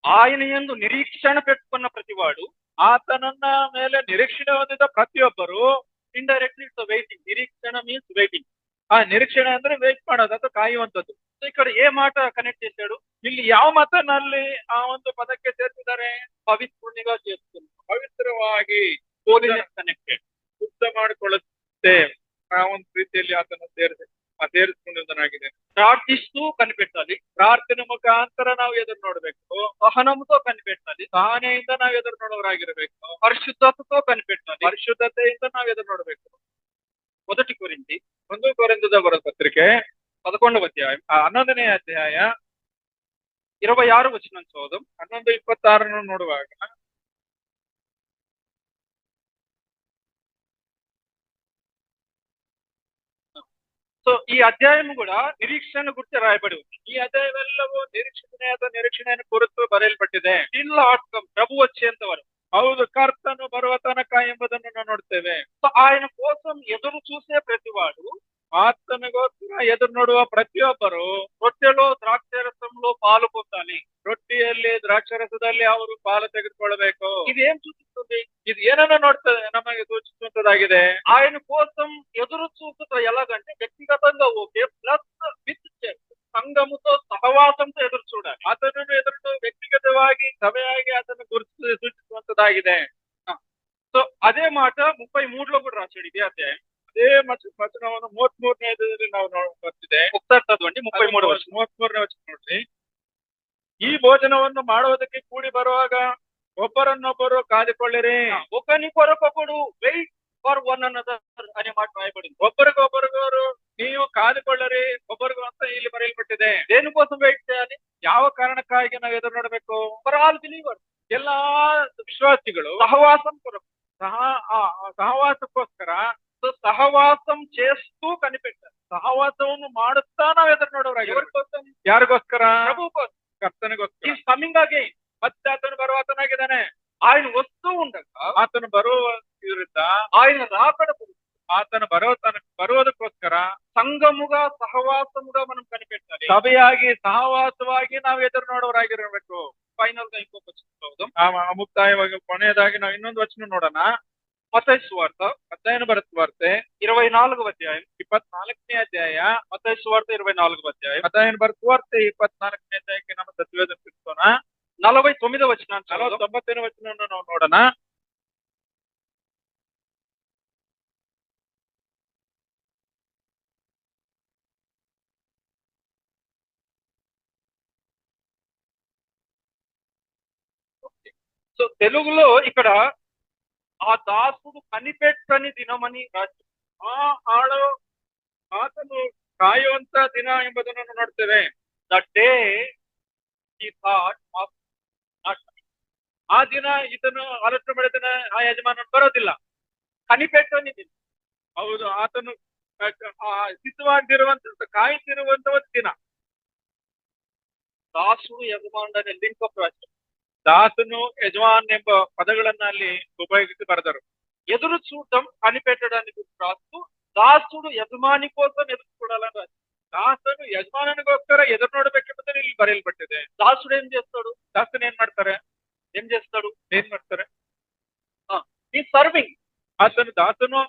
ఆయన యందు నిరీక్షణ పెట్టుకున్న ప్రతివాడు, ಆತನನ್ನ ಮೇಲೆ ನಿರೀಕ್ಷಣೆ ಹೊಂದಿದ ಪ್ರತಿಯೊಬ್ಬರು, ಇಂಡೈರೆಕ್ಟ್ಲಿ ಇಟ್ಸ್ ವೆయిటిಂగ్. నిరీక్షణ మీన్స్ వెయిటింగ్. ಆ ನಿರೀಕ್ಷಣೆ ಅಂದ್ರೆ ವೇಟ್ ಮಾಡೋದು ಅಥವಾ ಕಾಯುವಂತದ್ದು. సో ఇక్కడ ఏ మాట కనెక్ట్ చేశాడు? ಇಲ್ಲಿ ಯಾವ ಮಾತನಲ್ಲಿ ಆ ಒಂದು ಪದಕ್ಕೆ ಸೇರಿಸಿದ್ದಾರೆ? పవిత్రునిగా చేస్తుంది. ಪವಿತ್ರವಾಗಿ ಹೋಲಿನೆಸ್ ಕನೆಕ್ಟೆಡ್. ಶುದ್ಧ ಮಾಡಿಕೊಳ್ಳುತ್ತೆ. ಆ ಒಂದು ರೀತಿಯಲ್ಲಿ ಆತನ ಸೇರಿಸಿಕೊಂಡಿದ್ದಾಗಿದೆ. ప్రార్థిస్తూ కనిపెట్టాలి. ಪ್ರಾರ್ಥನೆ ಮುಖಾಂತರ ನಾವು ಎದುರು ನೋಡ್ಬೇಕು. సహనముతో కనిపెట్టాలి. ಸಹನೆಯಿಂದ ನಾವು ಎದುರು ನೋಡೋರಾಗಿರ್ಬೇಕು. పరిశుద్ధతతో కనిపెట్టాలి. ಪರಿಶುದ್ಧತೆಯಿಂದ ನಾವು ಎದುರು ನೋಡ್ಬೇಕು. మొదటి కొరింథీ 1 ಕೊರಿಂಥದ ಬರೆದ ಪತ್ರಿಕೆ 11వ అధ్యాయం 11ನೇ ಅಧ್ಯಾಯ 26 వచనం చదువుదాం. 11:26 ನೋಡುವಾಗ సో ఈ అధ్యాయం కూడా నిరీక్షణ గురించి రాయబడి ఉంది. ಈ ಅಧ್ಯಾಯವೆಲ್ಲವೂ ನಿರೀಕ್ಷಣೆಯನ್ನು ಕುರಿತು ಬರೆಯಲ್ಪಟ್ಟಿದೆ. ಇಲ್ಲ ಆತ್ಮ ప్రభు వచ్చేంత వరకు. ಹೌದು, ಕರ್ತನು ಬರುವ ತನಕ ಎಂಬುದನ್ನು ನಾವು ನೋಡ್ತೇವೆ. సో ఆయన కోసం ఎదురు చూసే ప్రతివాడు, ಆತನಿಗೋಸ್ಕರ ಎದುರು ನೋಡುವ ಪ್ರತಿಯೊಬ್ಬರು రొట్టెలో ద్రాక్షారసంలో పాలు పొందాలి. ರೊಟ್ಟಿಯಲ್ಲಿ ದ್ರಾಕ್ಷಾರಸದಲ್ಲಿ ಅವರು ಪಾಲು ತೆಗೆದುಕೊಳ್ಳಬೇಕು. ఇది ఏం చూపిస్తుంది? ಇದು ಏನನ್ನು ನೋಡ್ತದೆ? ನಮಗೆ ಸೂಚಿಸುವಂತದ್ದಾಗಿದೆ. ఆయన కోసం ఎదురు చూపుట ఎలాగంటే వ్యక్తిగతంగా ఓకే, ప్లస్ విత్ సంఘముతో సహవాసంతో ఎదురు చూడాలి. ಆತನನ್ನು ಎದುರು ವ್ಯಕ್ತಿಗತವಾಗಿ ಸಭೆಯಾಗಿ ಅದನ್ನು ಸೂಚಿಸುವಂತದ್ದಾಗಿದೆ. సో అదే మాట 33లో కూడా రాశాడు ఇదే అధ్యాయం. ಅದೇ ವಚನವನ್ನು 33ನೇ ನಾವು ಬರ್ತಿದೆ. ఒకసారి చదవండి. 33వ వచనం. 33ನೇ ವಚನ ನೋಡ್ರಿ. ಈ ಭೋಜನವನ್ನು ಮಾಡುವುದಕ್ಕೆ ಕೂಡಿ ಬರುವಾಗ ಒಬ್ಬರನ್ನೊಬ್ಬರು ಕಾದಿಕೊಳ್ಳಿರಿ. ఒకని కొరకొకడు వెయిట్ ఫర్ వన్ అనదర్ అనే మాట రాయబడింది. ಒಬ್ಬರಿಗೊಬ್ಬರಿಗೋರು ನೀವು ಕಾದಿಕೊಳ್ಳರಿ, ಒಬ್ಬರಿಗೂ ಅಂತ ಇಲ್ಲಿ ಬರೆಯಲ್ಪಟ್ಟಿದೆ. దేనికోసం వెయిట్ చేయాలి? ಯಾವ ಕಾರಣಕ್ಕಾಗಿ ನಾವು ಎದುರು ನೋಡಬೇಕು? ಫಾರ್ ಆಲ್ ಬಿಲೀವರ್ಸ್, ಎಲ್ಲಾ ವಿಶ್ವಾಸಿಗಳು సహవాసం కొరకు, ಸಹವಾಸಕ್ಕೋಸ್ಕರ. సహవాసం చేస్తూ కనిపెట్టాలి. ಸಹವಾಸವನ್ನು ಮಾಡುತ್ತಾ ನಾವು ಎದುರು ನೋಡೋರಾಗಿ. ఎవరికోసం? ಯಾರಿಗೋಸ್ಕರ? ప్రభు కోసం. ಕರ್ತನಿಗೋಸ್ಕರ. Is coming again. ಮತ್ತೆ ಆತನು ಬರುವಾತನಾಗಿದ್ದಾನೆ. ఆయన వస్తూ ఉండగా ಆತನು ಬರುವುದರಿಂದ, ఆయన రాకడ ಆತನು ಬರುವುದಕ್ಕೋಸ್ಕರ సంఘముగా సహవాసముగా మనం కనిపెట్టాలి. ಸಭೆಯಾಗಿ ಸಹವಾಸವಾಗಿ ನಾವು ಎದುರು ನೋಡೋರಾಗಿರಬೇಕು. ఫైనల్ గా ఇంకొక వచనం చదువుదాం. ಮುಕ್ತಾಯವಾಗಿ ಕೊನೆಯದಾಗಿ ನಾವು ಇನ್ನೊಂದು ವಚನ ನೋಡೋಣ. మత్తయి సువార్త ಮತ್ತಾಯನ ಬರೆದ ಸುವಾರ್ತೆ 24వ అధ్యాయం 24ನೇ ಅಧ್ಯಾಯ. మత్తయి సువార్త 24వ అధ్యాయం ಮತ್ತಾಯನ ಬರೆದ ಸುವಾರ್ತೆ 24ನೇ ಅಧ್ಯಾಯಕ್ಕೆ ನಮ್ಮ ಸತ್ಯವೇದನ ತಿಳ್ಕೋಣ. 49వ వచనాన్ని చదువుదాం. 49ನೇ ವಚನವನ್ನು ನಾವು ನೋಡೋಣ. సో తెలుగులో ఇక్కడ ఆ దాసుడు కనిపెట్టని దినమని రాసి, ಆತನು ಕಾಯುವಂತ ದಿನ ಎಂಬುದನ್ನು ನೋಡ್ತೇವೆ. The day he thought of not coming. ಆ ದಿನ ಇದನ್ನು ಆಲೋಚನೆ ಮಾಡಿದನ ಆ ಯಜಮಾನ ಬರೋದಿಲ್ಲ, ಕನಿಪೆಟ್ಟವನಿದ್ದೀನಿ. ಹೌದು, ಆತನು ಸಿದ್ಧವಾಗಿರುವಂತ ಕಾಯ್ತಿರುವಂತ ಒಂದು ದಿನ. దాసుడు యజమానుడనే లింక్ ఆఫ్ రాశారు. ದಾಸನು ಯಜಮಾನ್ ಎಂಬ ಪದಗಳನ್ನ ಅಲ್ಲಿ ಉಪಯೋಗಿಸಿ ಬರೆದರು. ఎదురు చూడటం కనిపెట్టడానికి రాస్తూ దాసుడు యజమాని కోసం ఎదురు చూడాలని రాశారు. ದಾಸನು ಯಜಮಾನನಿಗೋಸ್ಕರ ಎದುರು ನೋಡ್ಬೇಕೆಂಬುದನ್ನು ಇಲ್ಲಿ ಬರೆಯಲ್ಪಟ್ಟಿದೆ. దాసుడు ఏం చేస్తాడు? ದಾಸನು ಏನ್ ಮಾಡ್ತಾರೆ? ఏం చేస్తాడు? ఈ ಈ సర్వింగ్. ದಾಸನು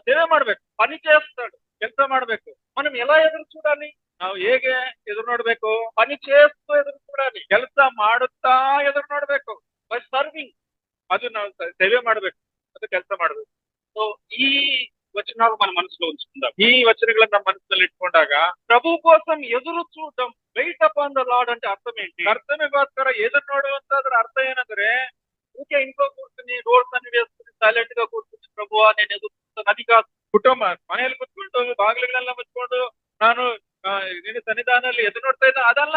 ಸೇವೆ ಮಾಡ್ಬೇಕು, పని చేస్తాడు, ಕೆಲಸ ಮಾಡ್ಬೇಕು. మనం ఎలా ఎదురు చూడాలి? ನಾವು ಹೇಗೆ ಎದುರು ನೋಡ್ಬೇಕು? పని చేస్తూ ఎదురు చూడాలి, ಕೆಲಸ ಮಾಡುತ್ತಾ ಎದುರು ನೋಡ್ಬೇಕು. By serving. ಅದು ನಾವು ಸೇವೆ ಮಾಡ್ಬೇಕು, ಅದು ಕೆಲಸ ಮಾಡ್ಬೇಕು. సో ఈ వచనాలు మన మనసులో ఉంచుకుందాం. ಈ ವಚನಗಳನ್ನ ನಮ್ಮ ಮನಸ್ಸಿನಲ್ಲಿ ಇಟ್ಕೊಂಡಾಗ ప్రభు కోసం ఎదురు చూడటం, వెయిట్ అపాన్ ద లార్డ్ అంటే అర్థం ఏంటి? ಕರ್ತನಿಗೋಸ್ಕರ ಎದುರು ನೋಡುವಂತದ್ರ ಅರ್ಥ ಏನಂದ್ರೆ, ఊరికే ఇంట్లో కూర్చుని డోర్స్ అన్ని వేసుకుని సైలెంట్ గా కూర్చుని ప్రభువా నేను ఎదురు చూస్తాను అది కాదు. ಕುಟುಂಬ ಮನೆಯಲ್ಲಿ ಕುತ್ಕೊಂಡು ಬಾಗಿಲುಗಳೆಲ್ಲ ಮುಚ್ಕೊಂಡು ನಾನು ನಿನ್ನ ಸನ್ನಿಧಾನದಲ್ಲಿ ಎದುರು ನೋಡ್ತಾ ಇದ್ದ ಅದಲ್ಲ.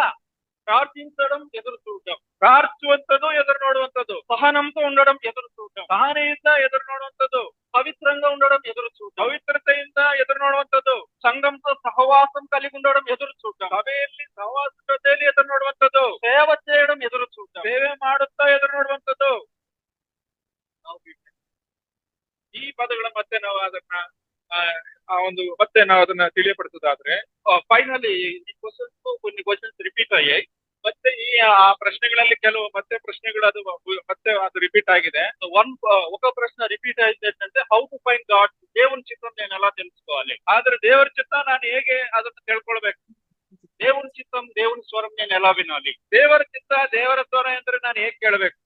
ప్రార్థించడం, ఎదురు చూడటం, ಪ್ರಾರ್ಥಿಸುವಂತದ್ದು, ಎದುರು ನೋಡುವಂತದ್ದು, సహనంతో ఉండడం, ఎదురు చూడటం, ಸಹನೆಯಿಂದ ಎದುರು ನೋಡುವಂತದ್ದು, పవిత్రంగా ఉండడం, ఎదురు చూడటం, ಪವಿತ್ರತೆಯಿಂದ ಎದುರು ನೋಡುವಂತದ್ದು, సంఘంతో సహవాసం కలిగి ఉండడం, ఎదురు చూడటం, ಸಭೆಯಲ್ಲಿ ಸಹವಾಸ ಜೊತೆಯಲ್ಲಿ ಎದುರು ನೋಡುವಂತದ್ದು, సేవ చేయడం, ఎదురు చూడటం. ಸೇವೆ ಮಾಡುತ್ತಾ ಎದುರು ನೋಡುವಂತದ್ದು. ಈ ಪದಗಳ ಮತ್ತೆ ನಾವು ಅದನ್ನ ಮತ್ತೆ ನಾವು ಅದನ್ನ ತಿಳಿಯಪಡಿಸೋದಾದ್ರೆ, ఫైనల్లీ ఈ క్వశ్చన్స్ కొన్ని క్వశ్చన్స్ రిపీట్ అయ్యాయి. ಮತ್ತೆ ಈ ಪ್ರಶ್ನೆಗಳಲ್ಲಿ ಕೆಲವು ಮತ್ತೆ ಪ್ರಶ್ನೆಗಳು ಮತ್ತೆ ಅದು ರಿಪೀಟ್ ಆಗಿದೆ. ఒక ప్రశ్న రిపీట్ అయింది ఏంటంటే హౌ టు ఫైండ్ గాడ్, దేవుని చిత్తం నేను ఎలా తెలుసుకోవాలి? ಆದ್ರೆ ದೇವರ ಚಿತ್ತ ನಾನು ಹೇಗೆ ಅದನ್ನ ತಿಳ್ಕೊಳ್ಬೇಕು? దేవుని చిత్తం, దేవుని స్వరం నేను ఎలా వినాలి? ದೇವರ ಚಿತ್ತ, ದೇವರ ಸ್ವರ ಅಂದ್ರೆ ನಾನು ಹೇಗೆ ಕೇಳಬೇಕು?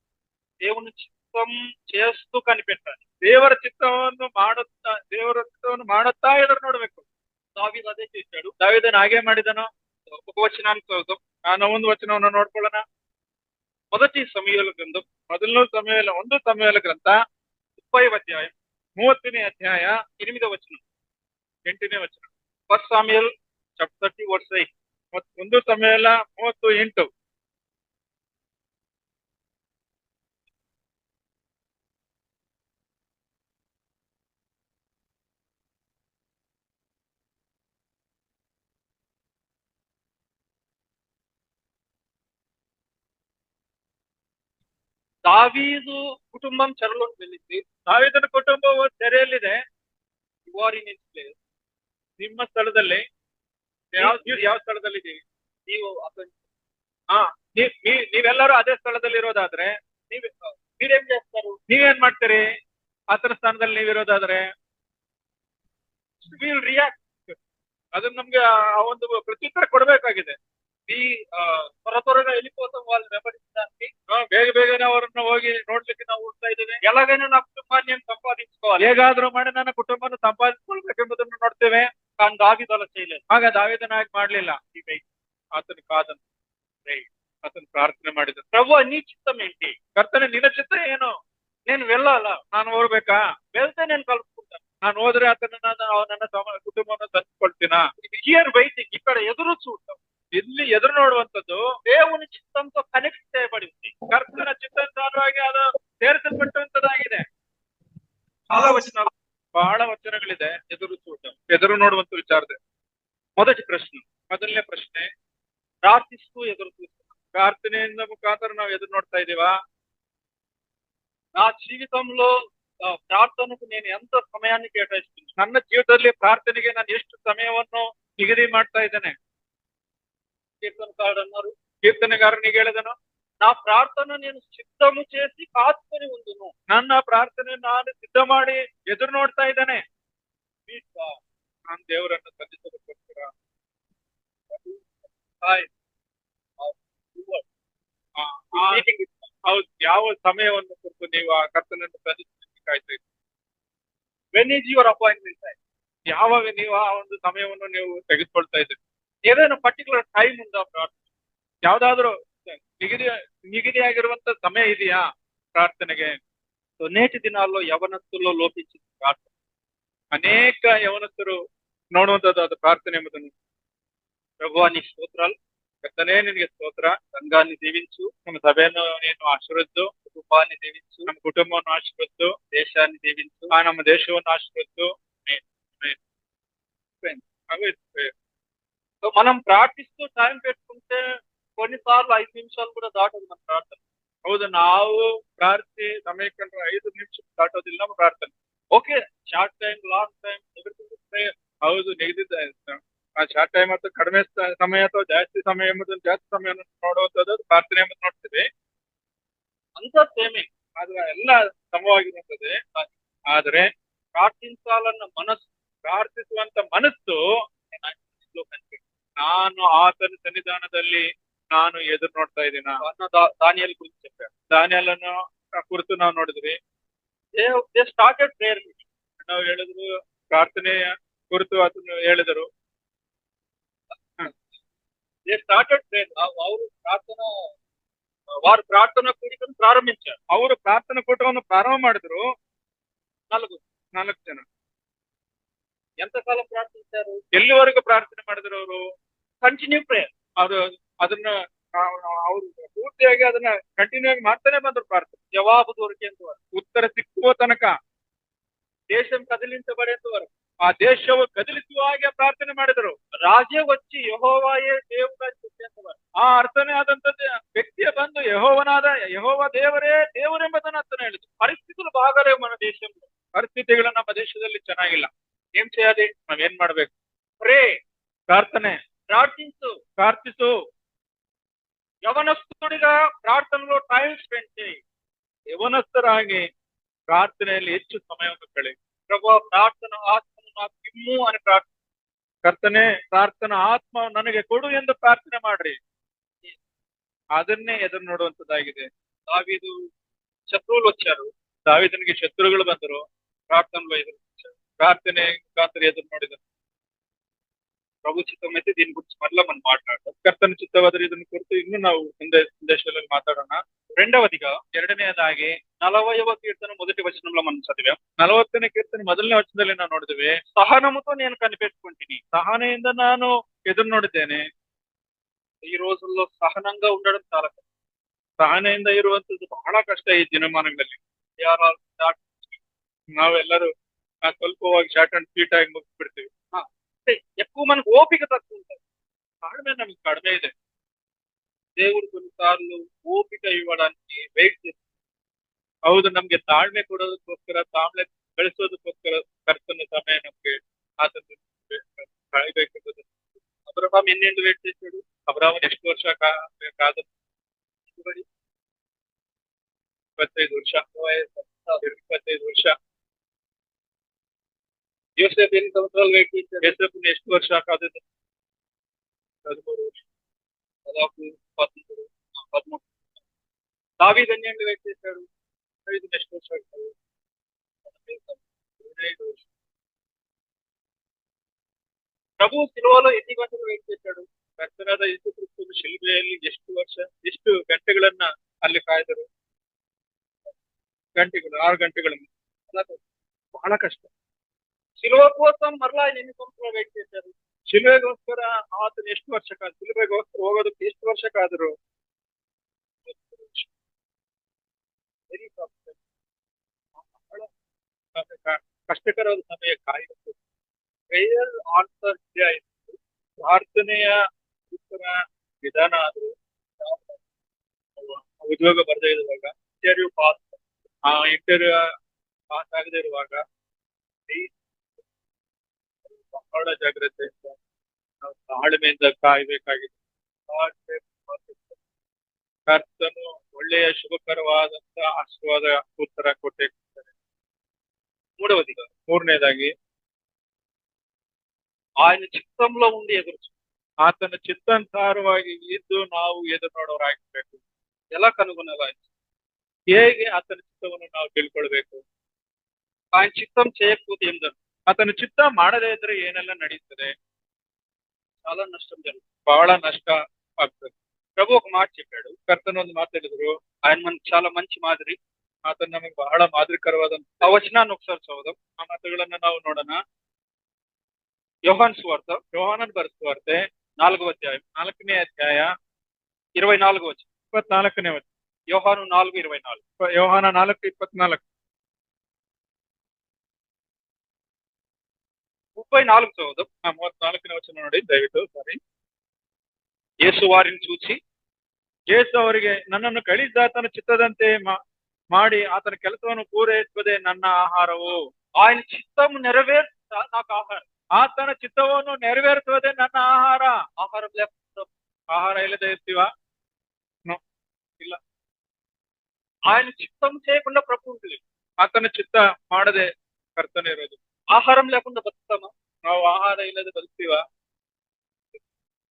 దేవుని చిత్తం చేస్తూ కనిపెట్టాలి. ದೇವರ ಚಿತ್ತವನ್ನು ಮಾಡುತ್ತಾ ಎದುರು ನೋಡ್ಬೇಕು. దావీదు అదే చేశాడు. ದಾವೀದನು ಹಾಗೆ ಮಾಡಿದನು. ఒక వచనాన్ని చదువుతాం. ನಾನು ಒಂದು ವಚನವನ್ನು ನೋಡ್ಕೊಳ್ಳೋಣ. మొదటి సమూయేలు గ్రంథం, ಮೊದಲನೇ ಸಮುವೇಲ 1 ಸಮುವೇಲ ಗ್ರಂಥ 30వ అధ్యాయం 30ನೇ ಅಧ್ಯಾಯ 8వ వచనం. 8ನೇ ವಚನ. 1 Samuel chapter 30 verse 8. 1 ಸಮುವೇಲ 38. దావీదు కుటుంబం చెరలోకి వెళ్ళింది. ದಾವೀದನ ಕುಟುಂಬವು ಸೆರೆಯಲ್ಲಿದೆ. You are in his place. ನಿಮ್ಮ ಸ್ಥಳದಲ್ಲಿ ಯಾವ ಸ್ಥಳದಲ್ಲಿದ್ದೀವಿ? ನೀವು ನೀವೆಲ್ಲರೂ ಅದೇ ಸ್ಥಳದಲ್ಲಿ ಇರೋದಾದ್ರೆ మీరేం చేస్తారు? ನೀವೇನ್ ಮಾಡ್ತೀರಿ? ಆತನ ಸ್ಥಾನದಲ್ಲಿ ನೀವಿರೋದಾದ್ರೆ ವಿಲ್ ರಿಯಾಕ್ಟ್. ಅದನ್ನ ನಮ್ಗೆ ಆ ಒಂದು ಪ್ರತ್ಯುತ್ತರ ಕೊಡಬೇಕಾಗಿದೆ. త్వరగా వెళ్ళిపోతాం వాళ్ళు వెంబడించడానికి. ಬೇಗನೆ ಅವರನ್ನ ಹೋಗಿ ನೋಡ್ಲಿಕ್ಕೆ ನಾವು ಹೋಗ್ತಾ ಇದ್ದೇವೆ. ఎలాగైనా నా కుటుంబాన్ని నేను సంపాదించుకోవాలి, ಹೇಗಾದ್ರೂ ಮಾಡಿ ನನ್ನ ಕುಟುಂಬನ ಸಂಪಾದಿಸಿಕೊಳ್ಬೇಕೆಂಬುದನ್ನು ನೋಡ್ತೇವೆ. కానీ దావీదు అలా చేయలేదు. ಆಗ ದಾವೀದನ ಹಾಗೆ ಮಾಡ್ಲಿಲ್ಲ. ಆತನ ಕಾದನು, ಆತನ ಪ್ರಾರ್ಥನೆ ಮಾಡಿದ, ప్రభు నీ చిత్తం ఏంటి? ಕರ್ತನೆ ನಿನ್ನ ಚಿತ್ತ ಏನು? నేను వెళ్ళాలా? ನಾನು ಹೋಗ್ಬೇಕಾ? వెళ్తే నేను కలుపుకుంటాను. ನಾನು ಹೋದ್ರೆ ಆತನ ನನ್ನ ಕುಟುಂಬವನ್ನು ತಂದುಕೊಳ್ತೀನಾ? హియర్ వెయిటింగ్, ఇక్కడ ఎదురు చూడటం, ಇಲ್ಲಿ ಎದುರು ನೋಡುವಂತದ್ದು దేవుని చిత్తంతో కనెక్ట్ చేయబడి ఉంది. ಕರ್ತನ ಚಿತ್ತಾನುಸಾರವಾಗಿ ಅದು ಸೇರಿಸಲ್ಪಟ್ಟಂತದಾಗಿದೆ. ಬಹಳ ವಚನಗಳಿದೆ ಎದುರು ನೋಡುವಂತ ವಿಚಾರದ. ಮೊದಲನೇ ಪ್ರಶ್ನೆ, ಪ್ರಾರ್ಥಿಸ್ತು ಎದುರು చూస్తాం. ಪ್ರಾರ್ಥನೆಯಿಂದ ಮುಖಾಂತರ ನಾವು ಎದುರು ನೋಡ್ತಾ ಇದೀವಾ? నా జీవితంలో ప్రార్థనకు నేను ఎంత సమయాన్ని కేటాయిస్తున్నాను? ನನ್ನ ಜೀವಿತದಲ್ಲಿ ಪ್ರಾರ್ಥನೆಗೆ ನಾನು ಎಷ್ಟು ಸಮಯವನ್ನು ನಿಗದಿ ಮಾಡ್ತಾ ಇದ್ದೇನೆ? కీర్తనకారుడు అన్నారు, ಕೀರ್ತನೆಗಾರನಿಗೆ ಹೇಳಿದನು, నా ప్రార్థన నేను సిద్ధము చేసి కాచుకొని ఉండును. ನನ್ನ ಪ್ರಾರ್ಥನೆ ನಾನು ಸಿದ್ಧ ಮಾಡಿ ಎದುರು ನೋಡ್ತಾ ಇದ್ದೇನೆ. ನಾನು ದೇವರನ್ನು ಸಲ್ಲಿಸೋದಕ್ಕೋಸ್ಕರ ಹೌದು, ಯಾವ ಸಮಯವನ್ನು ಕುರಿತು ನೀವು ಆ ಕರ್ತನನ್ನು ಸಲ್ಲಿಸಲಿಕ್ಕೆ ಕಾಯ್ತಾ ಇದ್ದೀರಿ? When is your appointment time? ಯಾವಾಗ ನೀವು ಆ ಒಂದು ಸಮಯವನ್ನು ನೀವು ತೆಗೆದುಕೊಳ್ತಾ ಇದ್ದೀರಿ? ఏదైనా పర్టికులర్ టైం ఉందా ప్రార్థన? ಯಾವ್ದಾದ್ರು ನಿಗದಿಯಾಗಿರುವಂತ ಸಮಯ ಇದೆಯಾ ಪ್ರಾರ್ಥನೆಗೆ? నేటి దినాల్లో యవనస్తుల్లో లోపించింది ప్రార్థన. ಅನೇಕ ಯವನಸ್ಥರು ನೋಡುವಂತದ್ದು ಅದು ಪ್ರಾರ್ಥನೆ ಎಂಬುದನ್ನು. ప్రభువా నీ స్తోత్రాలు, ಕರ್ತನೇ ನಿನಗೆ ಸ್ತೋತ್ರ. ಸಂಘಾన్ని దీవించు, ನಮ್ಮ ಸಭೆಯನ್ನು ನೀನು ಆಶೀರ್ವದಿಸು, ಕುಟುಂಬಾన్ని దీవించు, ನಮ್ಮ కుటుంబాన్ని ఆశీర్వదిಸು, దేశాన్ని దీవించు, ನಮ್ಮ దేశವನ್ನು ఆశీర్వదిಸು. సో మనం ప్రార్థిస్తూ టైం పెట్టుకుంటే కొన్నిసార్లు 5 నిమిషాలు కూడా దాటదు మన ప్రార్థన. ಹೌದು, ನಾವು ಪ್ರಾರ್ಥಿ ಸಮಯ ಕಂಡ್ರೆ 5 ನಿಮಿಷ ದಾಟೋದಿಲ್ಲ ನಮ್ಮ ಪ್ರಾರ್ಥನೆ. Okay, short time, long time, everything. ಹೌದು, ನಿಗದಿತ ಆ ಶಾರ್ಟ್ ಟೈಮ್ ಅಥವಾ ಕಡಿಮೆ ಸಮಯ ಅಥವಾ ಜಾಸ್ತಿ ಸಮಯ ಎಂಬುದನ್ನು ಜಾಸ್ತಿ ಸಮಯವನ್ನು ನೋಡುವಂಥದ್ದು ಪ್ರಾರ್ಥನೆ ಎಂಬುದು ನೋಡ್ತೇವೆ. అంత సేమే. ಆದ್ರೆ ಎಲ್ಲ ಸಮವಾಗಿರುತ್ತದೆ. ಆದರೆ ప్రార్థించాలన్న మనసు, ಪ್ರಾರ್ಥಿಸುವಂತ ಮನಸ್ಸು ನಾನು ಆತನ ಸನ್ನಿಧಾನದಲ್ಲಿ ನಾನು ಎದುರು ನೋಡ್ತಾ ಇದ್ದೀನ. దానియేలు గురించి చెప్పాడు. ದಾನಿಯೇಲನ ಕುರಿತು ನಾವು ನೋಡಿದ್ವಿ. They started prayer meeting. ನಾವು ಹೇಳಿದ್ರು ಪ್ರಾರ್ಥನೆಯ ಕುರಿತು ಅದನ್ನು ಹೇಳಿದರು. They started prayer. వారు ప్రార్థన కూడికను ప్రారంభించారు. ಅವರು ಪ್ರಾರ್ಥನಾ ಕೂಟವನ್ನು ಪ್ರಾರಂಭ ಮಾಡಿದ್ರು. 4 ಜನ. ఎంతకాలం ప్రార్థించారు? ಎಲ್ಲಿವರೆಗೂ ಪ್ರಾರ್ಥನೆ ಮಾಡಿದ್ರು ಅವರು? Continue prayer. ಅವರು ಅದನ್ನ ಅವರು ಪೂರ್ತಿಯಾಗಿ ಅದನ್ನ ಕಂಟಿನ್ಯೂ ಆಗಿ ಮಾಡ್ತಾನೆ ಬಂದ್ರು ಪ್ರಾರ್ಥನೆ. జవాబు దొరికేంత వరకు, ಉತ್ತರ ಸಿಕ್ಕುವ ತನಕ, దేశం కదిలించబడేంత వరకు, ಆ ದೇಶವು ಕದಲಿಸುವ ಹಾಗೆ ಪ್ರಾರ್ಥನೆ ಮಾಡಿದರು. రాజే వచ్చి యెహోవాయే దేవుడు అని చెప్పేంత వరకు, ಆ ಅರ್ಥನೇ ಆದಂತದ್ದು ವ್ಯಕ್ತಿಯ ಬಂದು ಯೆಹೋವ ದೇವರೇ ದೇವರೆಂಬುದನ್ನು ಅರ್ಥನೆ ಹೇಳಿದ್ರು. పరిస్థితులు బాగాలేవు మన దేశంలో. ಪರಿಸ್ಥಿತಿಗಳು ನಮ್ಮ ದೇಶದಲ್ಲಿ ಚೆನ್ನಾಗಿಲ್ಲ. ఏం చేయాలి? ನಾವೇನ್ ಮಾಡ್ಬೇಕು? ప్రే, ಪ್ರಾರ್ಥನೆ, ಪ್ರಾರ್ಥಿಸು. యవనస్తుడిగా ప్రార్థనలో టైం స్పెండ్ చేయి. ಯವನಸ್ಥರಾಗಿ ಪ್ರಾರ್ಥನೆಯಲ್ಲಿ ಹೆಚ್ಚು ಸಮಯವನ್ನು ಕಳೆಯಿ. ప్రభు ప్రార్థన ఆత్మను నాకు ఇమ్ము అని ప్రార్థన. ಕರ್ತನೆ, ಪ್ರಾರ್ಥನಾ ಆತ್ಮ ನನಗೆ ಕೊಡು ಎಂದು ಪ್ರಾರ್ಥನೆ ಮಾಡ್ರಿ. ಅದನ್ನೇ ಎದುರು ನೋಡುವಂತದ್ದಾಗಿದೆ. దావీదు శత్రువులు వచ్చారు, ದಾವೀದನಿಗೆ ಶತ್ರುಗಳು ಬಂದರು. ప్రార్థనలో ఎదురు వచ్చారు. ಪ್ರಾರ್ಥನೆ ಮುಖಾಂತರ ಎದುರು ನೋಡಿದರು. ప్రభు చిత్తం అయితే దీని గురించి మరలా మనం మాట్లాడదాం. ಕರ್ತನ ಚಿತ್ತವಾದರೆ ಇದನ್ನು ಕುರಿತು ಇನ್ನು ನಾವು ಮುಂದೆ ಸಂದೇಶದಲ್ಲಿ ಮಾತಾಡೋಣ. రెండవదిగా, ಎರಡನೆಯದಾಗಿ 40వ కీర్తన మొదటి వచనంలో మనం చదివాం. 40ನೇ ಕೀರ್ತನೆ ಮೊದಲನೇ ವಚನದಲ್ಲಿ ನಾವು ನೋಡಿದ್ವಿ. సహనముతో నేను కనిపెట్టుకుంటుని. ಸಹನೆಯಿಂದ ನಾನು ಎದುರು ನೋಡಿದ್ದೇನೆ. ఈ రోజుల్లో సహనంగా ఉండడం చాలా కష్టం. ಸಹನೆಯಿಂದ ಇರುವಂತದ್ದು ಬಹಳ ಕಷ್ಟ ಈ ದಿನಮಾನಗಳಲ್ಲಿ. ನಾವೆಲ್ಲರೂ ಸ್ವಲ್ಪವಾಗಿ ಶಾರ್ಟ್ ಅಂಡ್ ಸ್ವೀಟ್ ಆಗಿ ಮುಗಿಸ್ಬಿಡ್ತೀವಿ. ఎక్కువ మనకు ఓపిక తక్కువ ఉంటుంది. ತಾಳ್ಮೆ ನಮ್ಗೆ ಕಡಿಮೆ ಇದೆ. దేవుడు కొన్నిసార్లు ఓపిక ఇవ్వడానికి వెయిట్ చేస్తాడు. ಹೌದು, ನಮ್ಗೆ ತಾಳ್ಮೆ ಕೊಡೋದಕ್ಕೋಸ್ಕರ, ತಾಳ್ಮೆ ಬೆಳೆಸೋದಕ್ಕೋಸ್ಕರ ಕರ್ತನ ಸಮಯ ನಮ್ಗೆ ಆತನ ಕಳಿಬೇಕೆಂಬುದು. అబ్రహాం ఎన్నేళ్ళు వెయిట్ చేశాడు? ಅಬ್ರಾಮನ್ ಎಷ್ಟು ವರ್ಷ ಕಾದ? 25 ವರ್ಷ. 25 ವರ್ಷ. యోసేపు ఎన్ని సంవత్సరాలు వెయిట్ చేశాడు? యోసేపుని ಎಷ್ಟು ವರ್ಷ ಕಾದಿದ್ದು? 13 ವರ್ಷ. దాదాపు 13. దావీదు ఎన్నేళ్ళు వెయిట్ చేశాడు? దావీదుని ಎಷ್ಟು ವರ್ಷ ಕಾದ? 15 ವರ್ಷ. ప్రభు సిలువలో ఎన్ని గంటలు వెయిట్ చేశాడు? ಕರ್ತನಾದ ಯೇಸು ಕ್ರಿಸ್ತನು ಶಿಲುಬೆಯಲ್ಲಿ ಎಷ್ಟು ಗಂಟೆಗಳನ್ನ ಅಲ್ಲಿ ಕಾಯ್ದರು? ಗಂಟೆಗಳು, 6 ಗಂಟೆಗಳನ್ನು. ಬಹಳ ಕಷ್ಟ. శిలువ కోసం మరలా ఎన్ని సంవత్సరాలు వెయిట్ చేశారు? ಶಿಲುಬೆಗೋಸ್ಕರ ಆತನು ಎಷ್ಟು ವರ್ಷ ಕಾದ? ಶಿಲುಬೆಗೋಸ್ಕರ ಹೋಗೋದಕ್ಕೆ ಎಷ್ಟು ವರ್ಷ ಕಾದರು? ಕಷ್ಟಕರವಾದ ಸಮಯ ಕಾಯುವುದು. ಪ್ರೇಯರ್ ಆನ್ಸರ್ ಆಯಿತು. ಪ್ರಾರ್ಥನೆಯ ಉತ್ತರ ವಿಧಾನ ಆದ್ರು. ಉದ್ಯೋಗ ಬರದೇ ಇರುವಾಗ, ಇಂಟರ್ವ್ಯೂ ಪಾಸ್ ಆಗದೆ ಇರುವಾಗ ಬಹಳ ಜಾಗ್ರತೆಯಿಂದ ನಾವು ತಾಳ್ಮೆಯಿಂದ ಕಾಯ್ಬೇಕಾಗಿದೆ. ಕರ್ತನು ಒಳ್ಳೆಯ ಶುಭಕರವಾದಂತ ಆಶೀರ್ವಾದ ಉತ್ತರ ಕೊಟ್ಟೆ ಕೊಡ್ತಾರೆ. ಮೂರನೇದಾಗಿ, ఆయన చిత్తంలో ఉండి ఎదురు, ಆತನ ಚಿತ್ತಾನುಸಾರವಾಗಿ ಇದ್ದು ನಾವು ಎದುರು ನೋಡೋರಾಗಿರ್ಬೇಕು. ఎలా కనుగొనాలి? ಹೇಗೆ ಆತನ ಚಿತ್ತವನ್ನು ನಾವು ತಿಳ್ಕೊಳ್ಬೇಕು? ఆయన చిత్తం చేయకపోతే ఏం జరుగుతుంది? ಆತನ ಚಿತ್ತ ಮಾಡದೇ ಇದ್ರೆ ಏನೆಲ್ಲ ನಡೀತದೆ? చాలా నష్టం జరుగుతుంది. ಬಹಳ ನಷ್ಟ ಆಗ್ತದೆ. ప్రభు ఒక మాట చెప్పాడు. ಕರ್ತನ ಒಂದು ಮಾತಾಡಿದ್ರು. ఆయన మనకు చాలా మంచి మాదిరి. ಆತನ ನಮಗೆ ಬಹಳ ಮಾದರಿಕರವಾದಂತ ఆ వచనాన్ని ఒకసారి చదువుదాం. ಆ ಮಾತುಗಳನ್ನ ನಾವು ನೋಡೋಣ. యోహాను సువార్త ಯೋಹಾನನ ಬರೆದ ಸುವಾರ್ತೆ 4వ అధ్యాయం 4ನೇ ಅಧ್ಯಾಯ 24 వచనం. 24ನೇ ವಚನ. యోహాను 4:24. ಯೋಹಾನ 4:24. 34 చదువుదాం. 34ನೇ ವಚನ ನೋಡಿ ದಯವಿಟ್ಟು. ಸಾರಿ. యేసు వారిని చూచి, ಯೇಸು ಅವರಿಗೆ, ನನ್ನನ್ನು ಕಳಿಸಿದಾತನ ಚಿತ್ತದಂತೆ ಮಾಡಿ ಆತನ ಕೆಲಸವನ್ನು ಪೂರೈಸುವುದೇ ನನ್ನ ಆಹಾರವು. ఆయన చిత్తము నెరవేర్చుట నాకు ఆహారం. ಆತನ ಚಿತ್ತವನ್ನು ನೆರವೇರಿಸುವುದೇ ನನ್ನ ಆಹಾರ. ఆహారం లేకుండా ಆಹಾರ ಇಲ್ಲದೆ ಇರ್ತೀವ? ಇಲ್ಲ. ఆయన చిత్తం చేయకుండా ప్రభు ఉంటుంది. ಆತನ ಚಿತ್ತ ಮಾಡದೆ ಕರ್ತನೆ ಇರೋದು. ఆహారం లేకుండా బతుకుతామా? ನಾವು ಆಹಾರ ಇಲ್ಲದೆ ಬದುಕ್ತೀವ?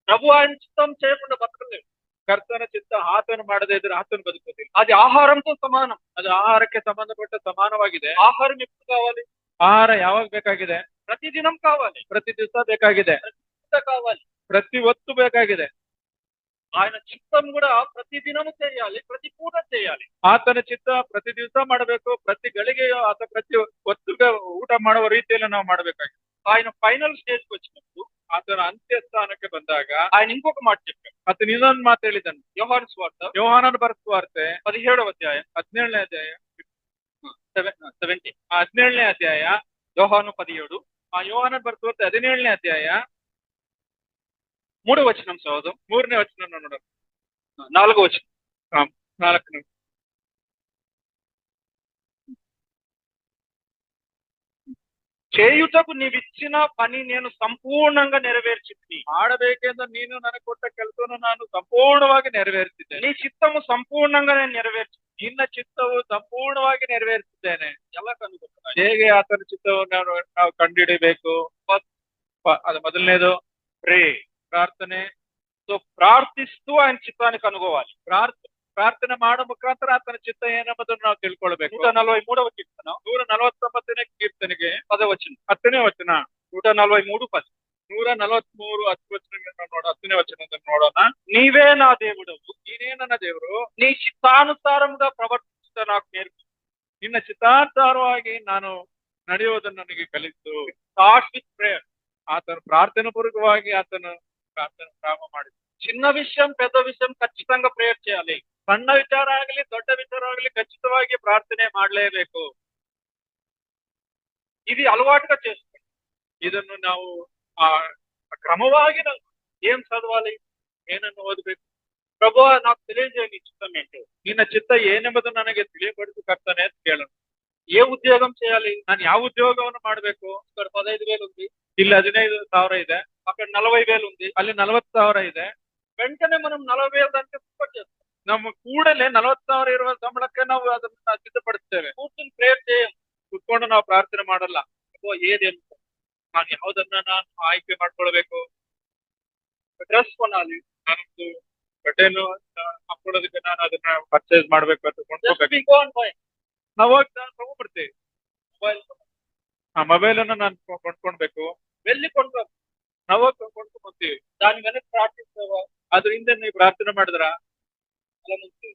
ప్రభు ఆయన చిత్తం చేయకుండా బతకలేదు. ಕರ್ತನ ಚಿತ್ತ ಆತನು ಮಾಡದೇ ಇದ್ರೆ ಆತನು ಬದುಕೋದಿಲ್ಲ. అది ఆహారంతో సమానం. ಅದು ಆಹಾರಕ್ಕೆ ಸಂಬಂಧಪಟ್ಟ ಸಮಾನವಾಗಿದೆ. ఆహారం ఎప్పుడు కావాలి? ಆಹಾರ ಯಾವಾಗ ಬೇಕಾಗಿದೆ? ప్రతిదినం కావాలి. ಪ್ರತಿ ದಿವಸ ಬೇಕಾಗಿದೆ. ప్రతి కావాలి. ಪ್ರತಿ ಹೊತ್ತು ಬೇಕಾಗಿದೆ. ఆయన చిత్తం కూడా ప్రతిదినం చేయాలి, ప్రతి పూట చేయాలి. ಆತನ ಚಿತ್ತ ಪ್ರತಿ ದಿವಸ ಮಾಡಬೇಕು, ಪ್ರತಿ ಗಳಿಗೆಯೋ ಅಥವಾ ಪ್ರತಿ ಹೊತ್ತಿಗೆ ಊಟ ಮಾಡುವ ರೀತಿಯಲ್ಲಿ ನಾವು ಮಾಡಬೇಕಾಗಿದೆ. ఆయన ఫైనల్ స్టేజ్కి వచ్చినప్పుడు, ಆತನ ಅಂತ್ಯ ಸ್ಥಾನಕ್ಕೆ ಬಂದಾಗ ఆయన ఇంకొక మాట చెప్పాడు. ಆತನ ಇನ್ನೊಂದು ಮಾತು ಹೇಳಿದನು. యోహాను సువార్త ಯೋಹಾನನ ಬರೆದ ಸುವಾರ್ತೆ 17వ అధ్యాయం 17ನೇ ಅಧ್ಯಾಯ 17. 17ನೇ ಅಧ್ಯಾಯ యోహాను 17 ಯೋಹಾನನ ಬರೆದ ಸುವಾರ್ತೆ 17ನೇ ಅಧ್ಯಾಯ 3వ వచనం చదువుదాం. 3ನೇ ವಚನ ನೋಡೋಣ. 4వ వచనం. 4ನೇ. చేయుటకు నీవిచ్చిన పని నేను సంపూర్ణంగా నెరవేర్చింది. ಮಾಡಬೇಕೆಂದು ನೀನು ನನಗೆ ಕೊಟ್ಟ ಕೆಲಸವನ್ನು ನಾನು ಸಂಪೂರ್ಣವಾಗಿ ನೆರವೇರಿಸಿದ್ದೇನೆ. నీ చిత్తము సంపూర్ణంగా నేను నెరవేర్చి, ನಿನ್ನ ಚಿತ್ತವು ಸಂಪೂರ್ಣವಾಗಿ ನೆರವೇರಿಸಿದ್ದೇನೆ. ఎలా కనుగొంటాను? ಹೇಗೆ ಆತನ ಚಿತ್ತವನ್ನು ನಾವು ಕಂಡುಹಿಡಿಬೇಕು? ಅದು ಮೊದಲನೇದು ప్రే, ಪ್ರಾರ್ಥನೆ. సో ప్రార్థిస్తూ ఆయన చిత్తాన్ని కనుగోవాలి. ಪ್ರಾರ್ಥನೆ ಮಾಡೋ ಮುಖಾಂತರ ಆತನ ಚಿತ್ತ ಏನೆಂಬುದನ್ನು ನಾವು ತಿಳ್ಕೊಳ್ಬೇಕು. 143వ కీర్తన 149ನೇ ಕೀರ್ತನೆಗೆ 10వ వచనం. 10ನೇ ವಚನ. 143:10. 143 10 ವಚನ ನೋಡ. 10ನೇ ವಚನ ನೋಡೋಣ. నీవే నా దేవుడవు, ನೀನೇ ನನ್ನ ದೇವರು, నీ చిత్తానుసారముగా ప్రవర్తించుట నాకు నేర్పు. ನಿನ್ನ ಚಿತ್ತಾನುಸಾರವಾಗಿ ನಾನು ನಡೆಯುವುದನ್ನು ನನಗೆ ಕಲಿಸು. Start with prayer. ಆತನು ಪ್ರಾರ್ಥನೆ ಪೂರ್ವಕವಾಗಿ ಆತನು ಪ್ರಾರ್ಥನೆ ಪ್ರಾರಂಭ ಮಾಡಿದ. చిన్న విషయం పెద్ద విషయం ఖచ్చితంగా ప్రేయర్ చేయాలి. ಸಣ್ಣ ವಿಚಾರ ಆಗಲಿ ದೊಡ್ಡ ವಿಚಾರ ಆಗಲಿ ಖಚಿತವಾಗಿ ಪ್ರಾರ್ಥನೆ ಮಾಡಲೇಬೇಕು. ఇది అలవాటుగా చేసుకోండి. ಇದನ್ನು ನಾವು ಕ್ರಮವಾಗಿ ನಾವು ಏನ್ ಚದవాలి, ಏನನ್ನು ಓದಬೇಕು. ప్రభువా నాకు తెలియజేయ నీ చిత్తం ఏంటో. ನಿನ್ನ ಚಿತ್ತ ಏನೆಂಬುದು ನನಗೆ ತಿಳಿಯಪಡಿಸಿ ಕರ್ತನೆ ಅಂತ ಕೇಳೋಣ. ఏ ఉద్యోగం చేయాలి? ನಾನು ಯಾವ ಉದ್ಯೋಗವನ್ನು ಮಾಡಬೇಕು? ఇక్కడ 15,000 ఉంది, ಇಲ್ಲಿ 15,000 ಇದೆ, అక్కడ 40,000 ఉంది. ಅಲ್ಲಿ 40,000 ಇದೆ. వెంటనే మనం 40,000 దానికి సపోర్ట్ చేస్తాం. ನಮ್ಮ ಕೂಡಲೇ 40,000 ಇರುವ ಸಂಬಳಕ್ಕೆ ನಾವು ಅದನ್ನ ಸಿದ್ಧಪಡಿಸ್ತೇವೆ. కూర్చొని ప్రేయర్ చేయం. ಕುತ್ಕೊಂಡು ನಾವು ಪ್ರಾರ್ಥನೆ ಮಾಡಲ್ಲ. ఏదేం ನಾನು ಯಾವುದನ್ನ ನಾನು ಆಯ್ಕೆ ಮಾಡ್ಕೊಳ್ಬೇಕು? డ్రెస్ కొనాలి, ನಾನೊಂದು ಬಟ್ಟೆಯನ್ನು ಹಾಕೊಳ್ಳೋದಕ್ಕೆ ನಾನು ಅದನ್ನ ಪರ್ಚೇಸ್ ಮಾಡ್ಬೇಕು ಅಂತ ಕೊಂಡ್ಕೋಬೇಕು. ನಾವು ಹೋಗಿ ತಗೊಂಡ್ಬಿಡ್ತೀವಿ. ಮೊಬೈಲ್ ಅನ್ನು ನಾನು ಕೊಂಡ್ಕೊಳ್ಬೇಕು. వెళ్ళి కొనుక్కో. ನಾವು ಹೋಗಿ ಕೊಂಡ್ಕೊಂಡ್ಬರ್ತೀವಿ. దాని వెనక ప్రార్థిస్తావా? ಅದ್ರ ಹಿಂದೆ ನೀವು ಪ್ರಾರ್ಥನೆ ಮಾಡಿದ್ರ అలా ఉంటుంది.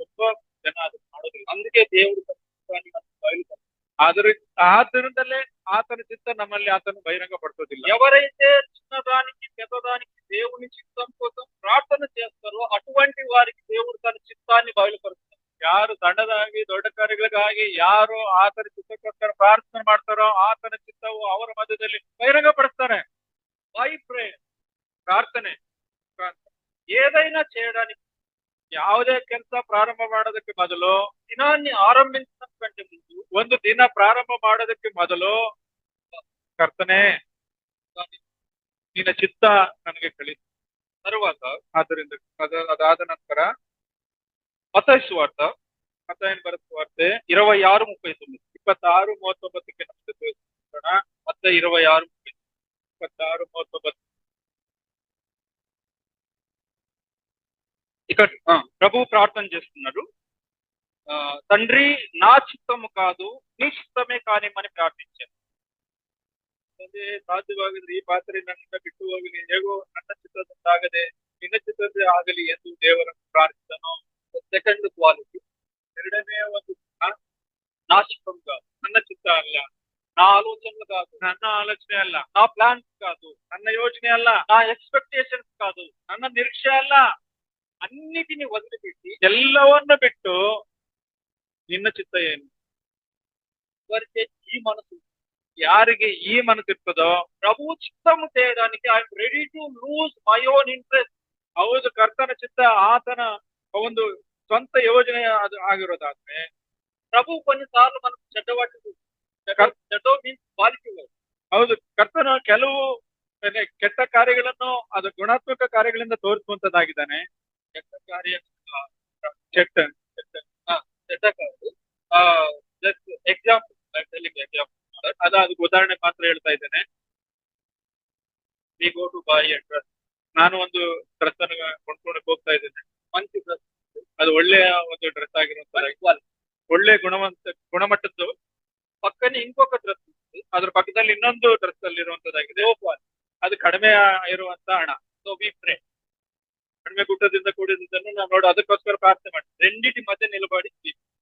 ತುಂಬಾ ಜನ ಅದನ್ನ ಮಾಡೋದಿಲ್ಲ. అందుకే దేవుడు బయలుపరుస్తాడు. ಆದ್ದರಿಂದಲೇ ಆತನ ಚಿತ್ತ ನಮ್ಮಲ್ಲಿ ಆತನು ಬಹಿರಂಗ ಪಡಿಸೋದಿಲ್ಲ. ఎవరైతే చిన్నదానికి పెద్దదానికి దేవుని చిత్తం కోసం ప్రార్థన చేస్తారో అటువంటి వారికి దేవుడు తన చిత్తాన్ని బయలుపరుస్తాడు. ಯಾರು ಸಣ್ಣದಾಗಿ ದೊಡ್ಡ ಕಾರ್ಯಗಳಿಗಾಗಿ ಯಾರು ಆತನ ಚಿತ್ತಕ್ಕೋಸ್ಕರ ಪ್ರಾರ್ಥನೆ ಮಾಡ್ತಾರೋ ಆತನ ಚಿತ್ತವು ಅವರ ಮಧ್ಯದಲ್ಲಿ ಬಹಿರಂಗ ಪಡಿಸ್ತಾರೆ. బై ప్రేయర్, ಪ್ರಾರ್ಥನೆ. ఏదైనా చేయడానికి, ಯಾವುದೇ ಕೆಲಸ ಪ್ರಾರಂಭ ಮಾಡೋದಕ್ಕೆ ಮೊದಲು, దినాన్ని ఆరంభించడం కంటే ముందు, ಒಂದು ದಿನ ಪ್ರಾರಂಭ ಮಾಡೋದಕ್ಕೆ ಮೊದಲು ಕರ್ತನೆ ನಿನ್ನ ಚಿತ್ತ ನನಗೆ ಕಳಿಸು. తరువాత ಆದ್ದರಿಂದ ಅದಾದ ನಂತರ మత్తయి సువార్త ಮತ್ತಾಯನ ಬರೆದ ಸುವಾರ್ತೆ 26:39. 26:39ಕ್ಕೆ ನಮಗೆ ತಿಳಿಸೋಣ. మత్తయి 26:39. 26:39. ఇక్కడ ప్రభు ప్రార్థన చేస్తున్నారు. తండ్రి, నా చిత్తము కాదు నీ చిత్తమే కానిమ్మని ప్రార్థించారు. ಅದೇ ಸಾಧ್ಯವಾಗಿದ್ರೆ ಈ ಪಾತ್ರೆ ನನ್ನಿಂದ ಬಿಟ್ಟು ಹೋಗಲಿ, ಹೇಗೋ ನನ್ನ ಚಿತ್ತದಂತಾಗದೆ ನಿನ್ನ ಚಿತ್ತದೇ ಆಗಲಿ ಎಂದು ದೇವರನ್ನು ಪ್ರಾರ್ಥಿಸನು. ಸೆಕೆಂಡ್ ಕ್ವಾಲಿಟಿ, ಎರಡನೇ ಒಂದು నా చిత్తం కాదు, ನನ್ನ ಚಿತ್ತ ಅಲ್ಲ, నా ఆలోచనలు కాదు, ನನ್ನ ಆಲೋಚನೆ ಅಲ್ಲ, నా ప్లాన్స్ కాదు, ನನ್ನ ಯೋಚನೆ ಅಲ್ಲ, నా ఎక్స్పెక్టేషన్స్ కాదు, ನನ್ನ ನಿರೀಕ್ಷೆ ಅಲ್ಲ. అన్నిటిని వదిలిపెట్టి ಎಲ್ಲವನ್ನ ಬಿಟ್ಟು ನಿನ್ನ ಚಿತ್ತ ಏನು? ఎవరికే ఈ మనసు, ಯಾರಿಗೆ ಈ ಮನಸ್ಸಿರ್ತದೋ ప్రభు చిత్తము చేయడానికి I'm ready to lose my own interest. ಹೌದು, ಕರ್ತನ ಚಿತ್ತ ಆತನ ಒಂದು ಸ್ವಂತ ಯೋಜನೆ ಅದು ಆಗಿರೋದಾದ್ರೆ ప్రభు కొన్నిసార్లు మనకు చెడ్డవాటి చెడ్డ మీన్స్ క్వాలిటీ. ಹೌದು, ಕರ್ತನ ಕೆಲವು ಕೆಟ್ಟ ಕಾರ್ಯಗಳನ್ನು ಅದು ಗುಣಾತ್ಮಕ ಕಾರ್ಯಗಳಿಂದ ತೋರಿಸುವಂತದ್ದಾಗಿದ್ದಾನೆ. చెడ్డ కార్య ಚೆಟ್ಟ చెడ్డ కాదు. జస్ట్ ఎగ్జాంపుల్ ఎగ్జాంపుల్ ಅದಕ್ಕೆ ಉದಾಹರಣೆ ಮಾತ್ರ ಹೇಳ್ತಾ ಇದ್ದೇನೆ. We go to buy a dress. ನಾನು ಒಂದು ಡ್ರೆಸ್ ಅನ್ನು ಕೊಂಡ್ಕೊಂಡು ಹೋಗ್ತಾ ಇದ್ದೇನೆ. ಮಂచి ಡ್ರೆಸ್, ಅದು ಒಳ್ಳೆಯ ಒಂದು ಡ್ರೆಸ್ ಆಗಿರುವಂತ, ಒಳ್ಳೆ ಗುಣಮಟ್ಟದ್ದು. పక్కనే ఇంకొక డ్రెస్, ಅದ್ರ ಪಕ್ಕದಲ್ಲಿ ಇನ್ನೊಂದು ಡ್ರೆಸ್ ಅಲ್ಲಿ ಇರುವಂತದ್ದಾಗಿದೆ. ಅದು ಕಡಿಮೆ ಇರುವಂತ ಹಣ. So we pray. ಕಡಿಮೆ ಗುಟ್ಟದಿಂದ ಕೂಡಿದ್ದನ್ನು ನಾವು ನೋಡಿ ಅದಕ್ಕೋಸ್ಕರ ಪ್ರಾರ್ಥನೆ ಮಾಡ್ತೀವಿ. రెండిటి మధ్య నిలబడి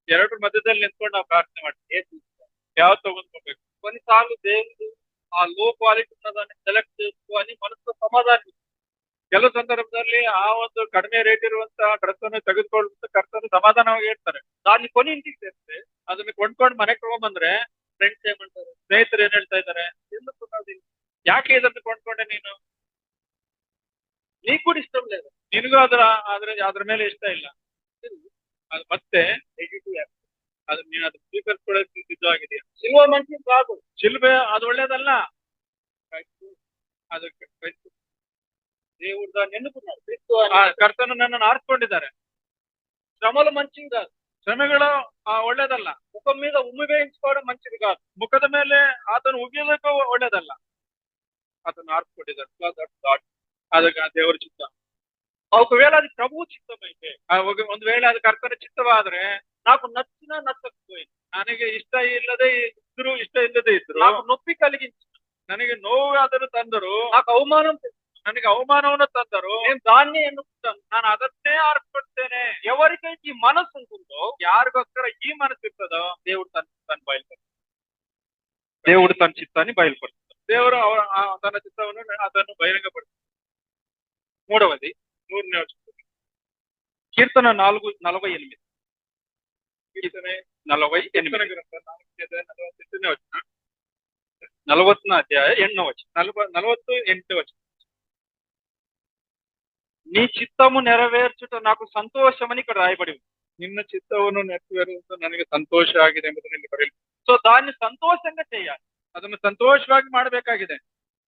ಎರಡರ ಮಧ್ಯದಲ್ಲಿ ನಿಂತ್ಕೊಂಡು ನಾವು ಪ್ರಾರ್ಥನೆ ಮಾಡ್ತೀವಿ. ಯಾವ ತಗೊಂಡ್ಕೋಬೇಕು. కొన్నిసార్లు దేవుడు ఆ లో క్వాలిటీ ఉన్నదాన్ని సెలెక్ట్ చేసుకొని మనసులో సమాధానం. ಕೆಲವು ಸಂದರ್ಭದಲ್ಲಿ ಆ ಒಂದು ಕಡಿಮೆ ರೇಟ್ ಇರುವಂತ ಡ್ರೆಸ್ ಅನ್ನು ತೆಗೆದುಕೊಳ್ಳುವಂತ ಕರ್ತನು ಸಮಾಧಾನವಾಗಿ ಹೇಳ್ತಾರೆ. దాన్ని కొని ఇంటికి తెస్తే ಅದನ್ನ ಕೊಂಡ್ಕೊಂಡು ಮನೆಗೆ ತಗೊಂಡ್ಬಂದ್ರೆ ఫ్రెండ్స్ ఏమంటారు, ಸ್ನೇಹಿತರು ಏನ್ ಹೇಳ್ತಾ ಇದ್ದಾರೆ, ఎందుకు ఉన్నది, ಯಾಕೆ ಇದನ್ನು ಕೊಂಡ್ಕೊಂಡೆ ನೀನು? నీకు కూడా ఇష్టం లేదు, ನಿನಗೂ ಅದ್ರ ಮೇಲೆ ಇಷ್ಟ ಇಲ್ಲ. ಅದು ಮತ್ತೆ ಅದು ನೀನು ಅದು ಸ್ವೀಕರಿಸ್ಕೊಳ್ಳೋಕೆ ಸಿದ್ಧವಾಗಿದೆಯಾ? సిలువ మంచిది కాదు, ಶಿಲ್ಬೆ ಅದು ಒಳ್ಳೇದಲ್ಲ. ಅದು దేవుడు దాన్ని ఎన్నుకున్నాడు. క్రీస్తు ಕರ್ತನು ನನ್ನನ್ನು ಆರಿಸ್ಕೊಂಡಿದ್ದಾರೆ. శ్రమలు మంచిది కాదు, ಶ್ರಮೆಗಳು ಒಳ್ಳೇದಲ್ಲ. ముఖం మీద ఉమ్మి వేయించుకోవడం మంచిది కాదు, ಮುಖದ ಮೇಲೆ ಆತನು ಉಗಿಯೋದಕ್ಕೂ ಒಳ್ಳೇದಲ್ಲ. ಆತನು ಆರಿಸ್ಕೊಂಡಿದ್ದಾರೆ. ಅದಕ್ಕೆ ದೇವರ ಚಿತ್ತ. ఒకవేళ అది ప్రభు చిత్తం అయితే, ಒಂದು ವೇಳೆ ಅದು ಕರ್ತನ ಚಿತ್ತವಾದ್ರೆ నాకు నచ్చినా నచ్చకపోయింది, ನನಗೆ ಇಷ್ಟ ಇಲ್ಲದೆ ಇದ್ರು ಇಷ್ಟ ಇಲ್ಲದೆ ಇದ್ರು, నాకు నొప్పి కలిగించి, ನನಗೆ ನೋವು ಅದನ್ನು ತಂದರು, నాకు అవమానం, ನನಗೆ ಅವಮಾನವನ್ನು ತಂದರು, నేను దాన్ని ఎన్నుకుంటాను. ನಾನು ಅದನ್ನೇ ಆರಿಸ್ಕೊಡ್ತೇನೆ. ఎవరికైతే ఈ మనసు ఉంటుందో, ಯಾರಿಗೋಸ್ಕರ ಈ ಮನಸ್ಸಿರ್ತದೋ దేవుడు తన చిత్తాన్ని బయలుపరుస్తాడు. ದೇವರು ತನ್ನ ಚಿತ್ತಾన్ని ಬಯలుಪಡಿಸ್ತಾನೆ. ದೇವರು ತನ್ನ ಚಿತ್ತವನ್ನು ಅದನ್ನು ಬಹಿರಂಗಪಡಿಸ್ತಾನೆ. ಮೂರನೇ ವಚನ, ಕೀರ್ತನ 4:48. ಕೀರ್ತನೆ 48 ಗ್ರಂಥ 48ನೇ ವಚನ, 40ನೇ ಅಧ್ಯಾಯ 8ನೇ ವಚನ, 48ನೇ ವಚನ. నీ చిత్తము నెరవేర్చుట నాకు సంతోషమని ఇక్కడ రాయబడి ఉంది. ನಿನ್ನ ಚಿತ್ತವನ್ನು ನೆರವೇರಿಸುವುದು ನನಗೆ ಸಂತೋಷ ಆಗಿದೆ ಎಂಬುದನ್ನು ಇಲ್ಲಿ ಬರೆಯಲು. సో దాన్ని సంతోషంగా చేయాలి. ಅದನ್ನು ಸಂತೋಷವಾಗಿ ಮಾಡಬೇಕಾಗಿದೆ.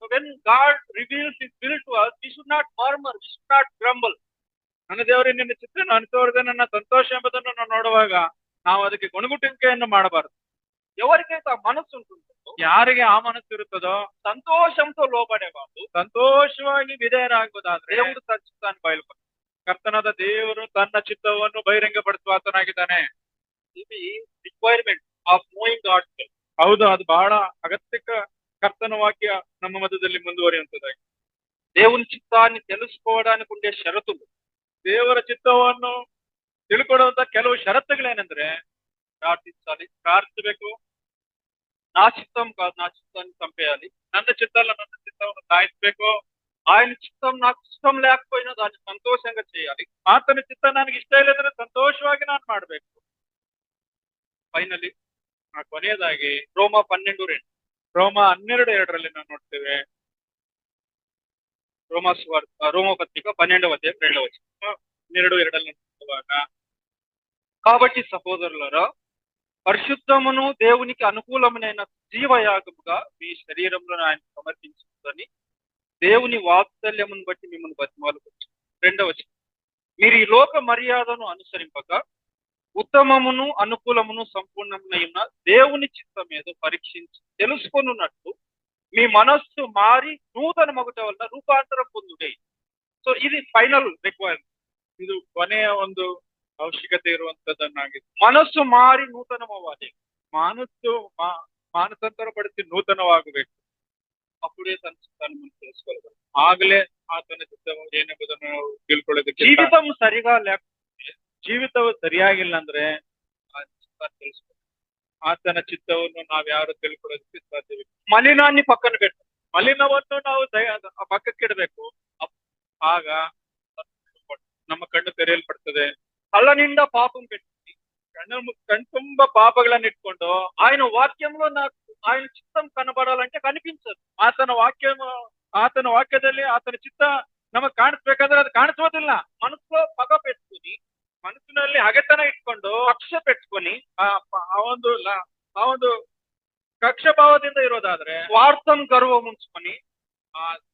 So when God reveals His will to us, we should not murmur, we should not grumble. ನನ್ನ ದೇವರೇ, ನಿನ್ನ ಚಿತ್ತವನ್ನು ಅನುಸರಿಸದೆ ನನ್ನ ಸಂತೋಷ ಎಂಬುದನ್ನು ನಾವು ನೋಡುವಾಗ ನಾವು ಅದಕ್ಕೆ ಗುಣಗುಟ್ಟಿಕೆಯನ್ನು ಮಾಡಬಾರದು. ఎవరికైతే ఆ మనసు ఉంటుందో, ಯಾರಿಗೆ ಆ ಮನಸ್ಸು ಇರುತ್ತದೋ సంతోషంతో లోబడేవాళ్ళు ಸಂತೋಷವಾಗಿ ವಿಧೇಯರಾಗುವುದಾದ್ರೆ దేవుడు తన చిత్తాన్ని బయలుపరుస్తాడు. ಕರ್ತನಾದ ದೇವರು ತನ್ನ ಚಿತ್ತವನ್ನು ಬಹಿರಂಗಪಡಿಸುವ ಆತನಾಗಿದ್ದಾನೆ. ఇది requirement of knowing God's will. ಹೌದು, ಅದು ಬಹಳ ಅಗತ್ಯಕ ಕರ್ತನ ವಾಕ್ಯ ನಮ್ಮ ಮಧ್ಯದಲ್ಲಿ ಮುಂದುವರಿಯುವಂತದಾಗಿ. దేవుని చిత్తాన్ని తెలుసుకోవడానికి ఉండే షరతులు, ದೇವರ ಚಿತ್ತವನ್ನು ತಿಳ್ಕೊಳ್ಳುವಂತ ಕೆಲವು ಷರತ್ತುಗಳೇನೆಂದ್ರೆ, ಪ್ರಾರ್ಥಿಸಬೇಕು. నా చిత్తం కాదు, నా చిత్తాన్ని చంపేయాలి. ನನ್ನ ಚಿತ್ತ ಅಲ್ಲ, ನನ್ನ ಚಿತ್ತವನ್ನು ಸಾಯಿಸಬೇಕು. ఆయన చిత్తం నాకు ఇష్టం లేకపోయినా దాన్ని సంతోషంగా చేయాలి. ಆತನ ಚಿತ್ತ ನನಗೆ ಇಷ್ಟ ಇಲ್ಲದ್ರೆ ಸಂತೋಷವಾಗಿ ನಾನು ಮಾಡಬೇಕು. ಫೈನಲಿ ಕೊನೆಯದಾಗಿ ರೋಮ 12:2, ರೋಮ 12:2 ನಾವು ನೋಡ್ತೇವೆ. రోమపత్రిక 12:2 12:2 ನೋಡುವಾಗ, కాబట్టి సహోదరులారా, పరిశుద్ధమును దేవునికి అనుకూలమైన జీవయాగముగా మీ శరీరంలో ఆయన సమర్పించుకొని దేవుని వాత్సల్యమును బట్టి మిమ్మల్ని బతిమాలుకొచ్చు. 2వ వచనం, మీరు ఈ లోక మర్యాదను అనుసరింపక ఉత్తమమును అనుకూలమును సంపూర్ణమునైన దేవుని చిత్తం ఏదో పరీక్షించి తెలుసుకొనున్నట్టు మీ మనస్సు మారి నూతన మగుట వల్ల రూపాంతరం పొందుడే. సో ఇది ಫೈನಲ್ ರಿಕ್ವೈರ್ಮೆಂಟ್. ಇದು ಕೊನೆಯ ಒಂದು ಅವಶ್ಯಕತೆ ಇರುವಂತದ್ದನ್ನಾಗಿದೆ. ಮನಸ್ಸು ಮಾರಿ ನೂತನವಾಗಲಿ, ಮನಸ್ಸು ಮಾನಸಾಂತರ ಪಡಿಸಿ ನೂತನವಾಗಬೇಕು. ಅప్పుడే ತನ್ನ ಚಿತ್ತಾన్ని మనం తెలుసుకోగలం. ಆಗಲೇ ಆತನ ಚಿತ್ತ ಏನೆಂಬುದನ್ನು ನಾವು ತಿಳ್ಕೊಳ್ಳೋದಕ್ಕೆ. ಜೀವಿತಂ ಸರಿగా లేకపోతే, ಜೀವಿತವು ಸರಿಯಾಗಿಲ್ಲ ಅಂದ್ರೆ ಆ ಚಿತ್ತ తెలుసుకో, ಆತನ ಚಿತ್ತವನ್ನು ನಾವ್ಯಾರು ತಿಳ್ಕೊಳ್ಳೋದಕ್ಕೆ ಸಾಧ್ಯವಿಲ್ಲ. ಮಲಿನಾన్ని పక్కన పెట్టు. ಮಲಿನವನ್ನು ನಾವು ಪಕ್ಕಕ್ಕಿಡಬೇಕು. ಆಗ ನಮ್ಮ ಕಣ್ಣು ತೆರೆಯಲ್ಪಡ್ತದೆ. కళ్ళ నిండా పాపం పెట్టుకుని ಕಣ್ತುಂಬ ಪಾಪಗಳನ್ನ ಇಟ್ಕೊಂಡು ఆయన వాక్యంలో నాకు ఆయన చిత్తం కనబడాలంటే కనిపించదు. ಆತನ ವಾಕ್ಯದಲ್ಲಿ ಆತನ ಚಿತ್ತ ನಮಗ್ ಕಾಣಿಸ್ಬೇಕಾದ್ರೆ ಅದು ಕಾಣಿಸೋದಿಲ್ಲ. మనసులో పగ పెట్టుకుని ಮನಸ್ಸಿನಲ್ಲಿ ಹಗೆತನ ಇಟ್ಕೊಂಡು కక్ష పెట్టుకొని ಆ ಒಂದು ಕಕ್ಷ ಭಾವದಿಂದ ಇರೋದಾದ್ರೆ, స్వార్థం గర్వం ఉంచుకొని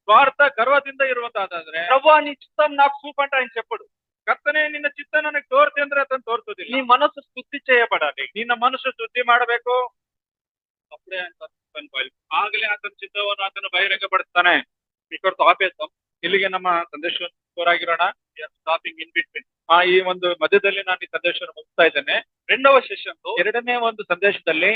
ಸ್ವಾರ್ಥ ಗರ್ವದಿಂದ ಇರುವಂತಹದ್ದಾದ್ರೆ, ప్రభువా నీ చిత్తం నాకు చూపంటే ఆయన చెప్పడు. ಕರ್ತನೆ ನಿನ್ನ ಚಿತ್ತ ನನಗೆ ತೋರ್ತಿ ಅಂದ್ರೆ ಅದನ್ನು ತೋರಿಸೋದಿಲ್ಲ. నీ మనసు శుద్ధి చేయబడాలి. ನಿನ್ನ ಮನಸ್ಸು ಶುದ್ಧಿ ಮಾಡಬೇಕು. ಅప్పుడే ಆಗಲೇ ಆತನ ಚಿತ್ತವನ್ನು ಆತನ ಬಹಿರಂಗಪಡಿಸ್ತಾನೆ. ಇಕ್ಕಡ್ತು ಆಪೇತ ಇಲ್ಲಿಗೆ ನಮ್ಮ ಸಂದೇಶವನ್ನು ಹೋರಾಗಿರೋಣ. Stopping in between. ಈ ಒಂದು ಮಧ್ಯದಲ್ಲಿ ನಾನು ಈ ಸಂದೇಶವನ್ನು ಮುಗಿಸ್ತಾ ಇದ್ದೇನೆ. రెండవ సెషన్లో ಎರಡನೇ ಒಂದು ಸಂದೇಶದಲ್ಲಿ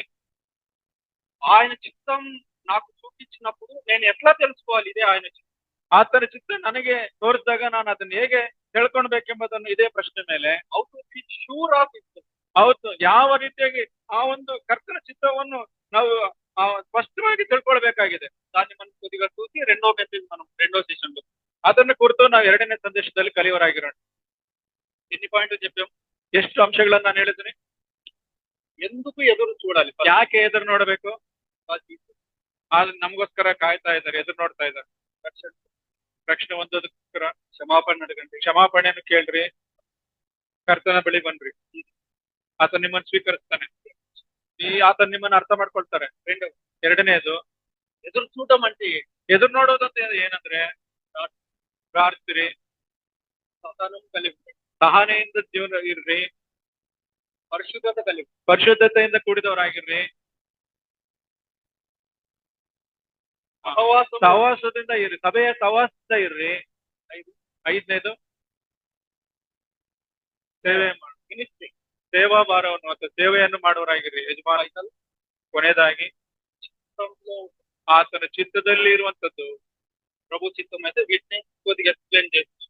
ఆయన చిత్తం నాకు చూపించినప్పుడు నేను ఎట్లా తెలుసుకోవాలి ఇదే ఆయన చిత్తం? ಆತನ ಚಿತ್ತ ನನಗೆ ತೋರಿಸಿದಾಗ ನಾನು ಅದನ್ನ ಹೇಗೆ ತಿಳ್ಕೊಳ್ಬೇಕೆಂಬುದನ್ನು ಇದೇ ಪ್ರಶ್ನೆ ಮೇಲೆ how to be sure of it. ಹೌದು, ಯಾವ ರೀತಿಯಾಗಿ ಆ ಒಂದು ಕರ್ತನ ಚಿತ್ತವನ್ನು ನಾವು ಸ್ಪಷ್ಟವಾಗಿ ತಿಳ್ಕೊಳ್ಬೇಕಾಗಿದೆ. దాన్ని మనం కొద్దిగా చూసి రెండో మెసేజ్ మనం రెండో సెషన్ లో ಅದನ್ನು ಕುರಿತು ನಾವು ಎರಡನೇ ಸಂದೇಶದಲ್ಲಿ ಕಲಿಯವರಾಗಿರೋಣ. ఎన్ని పాయింట్లు చెప్పాం? ಎಷ್ಟು ಅಂಶಗಳನ್ನ ನಾನು ಹೇಳಿದ್ದೀನಿ. ఎందుకు ఎదురు చూడాలి? ಯಾಕೆ ಎದುರು ನೋಡಬೇಕು? ನಮಗೋಸ್ಕರ ಕಾಯ್ತಾ ಇದ್ದಾರೆ, ಎದುರು ನೋಡ್ತಾ ಇದ್ದಾರೆ. ರಕ್ಷಣೆ ಹೊಂದೋದಕ್ಕೋಸ್ಕರ ಕ್ಷಮಾಪಣೆ ಅಡಗಂడి. ಕ್ಷಮಾಪಣೆಯನ್ನು ಕೇಳ್ರಿ, ಕರ್ತನ ಬಳಿ ಬನ್ರಿ, ಆತ ನಿಮ್ಮನ್ನು ಸ್ವೀಕರಿಸ್ತಾನೆ. ಆತ ನಿಮ್ಮನ್ನು ಅರ್ಥ ಮಾಡ್ಕೊಳ್ತಾರೆ. ಎರಡನೇದು ఎదురు చూడడం అంటే ಎದುರು ನೋಡೋದಂತ ಏನಂದ್ರೆ, ಪ್ರಾರ್ಥಿರಿ, సహనం కలిగి ಸಹನೆಯಿಂದ ಜೀವನ ಇರ್ರಿ, పరిశుద్ధత కలిగి ಪರಿಶುದ್ಧತೆಯಿಂದ ಕೂಡಿದವರಾಗಿರ್ರಿ, ಸಹವಾಸದಿಂದ ಇರ್ರಿ, ಸಭೆಯ ಸಹವಾಸದಿಂದ ಇರ್ರಿ. ಐದನೇದು ಸೇವೆ ಮಿನಿಸ್ಟ್ರಿ, ಸೇವಾ ಭಾರವನ್ನು ಮತ್ತು ಸೇವೆಯನ್ನು ಮಾಡುವವರಾಗಿರ್ರಿ, ಯಜಮಾನ. ಕೊನೆಯದಾಗಿ ಆತನ ಚಿತ್ತದಲ್ಲಿ ಇರುವಂತದ್ದು ప్రభు చిత్తం అయితే వీటిని కొద్దిగా ఎక్స్ప్లెయిన్ చేస్తున్నాం.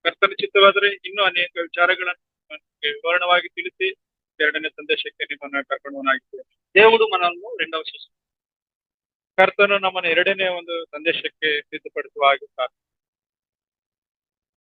ಕರ್ತನ ಚಿತ್ತವಾದರೆ ಇನ್ನೂ ಅನೇಕ ವಿಚಾರಗಳನ್ನು ವಿವರಣವಾಗಿ ತಿಳಿಸಿ ಎರಡನೇ ಸಂದೇಶಕ್ಕೆ ನಿಮ್ಮನ್ನು ಕರ್ಕೊಂಡವನಾಗಿದ್ದೇನೆ. దేవుడు మనల్ని రెండవ సెషన్ ಕರ್ತನು ನಮ್ಮನ್ನು ಎರಡನೇ ಒಂದು ಸಂದೇಶಕ್ಕೆ ಸಿದ್ಧಪಡಿಸುವ ಹಾಗೆ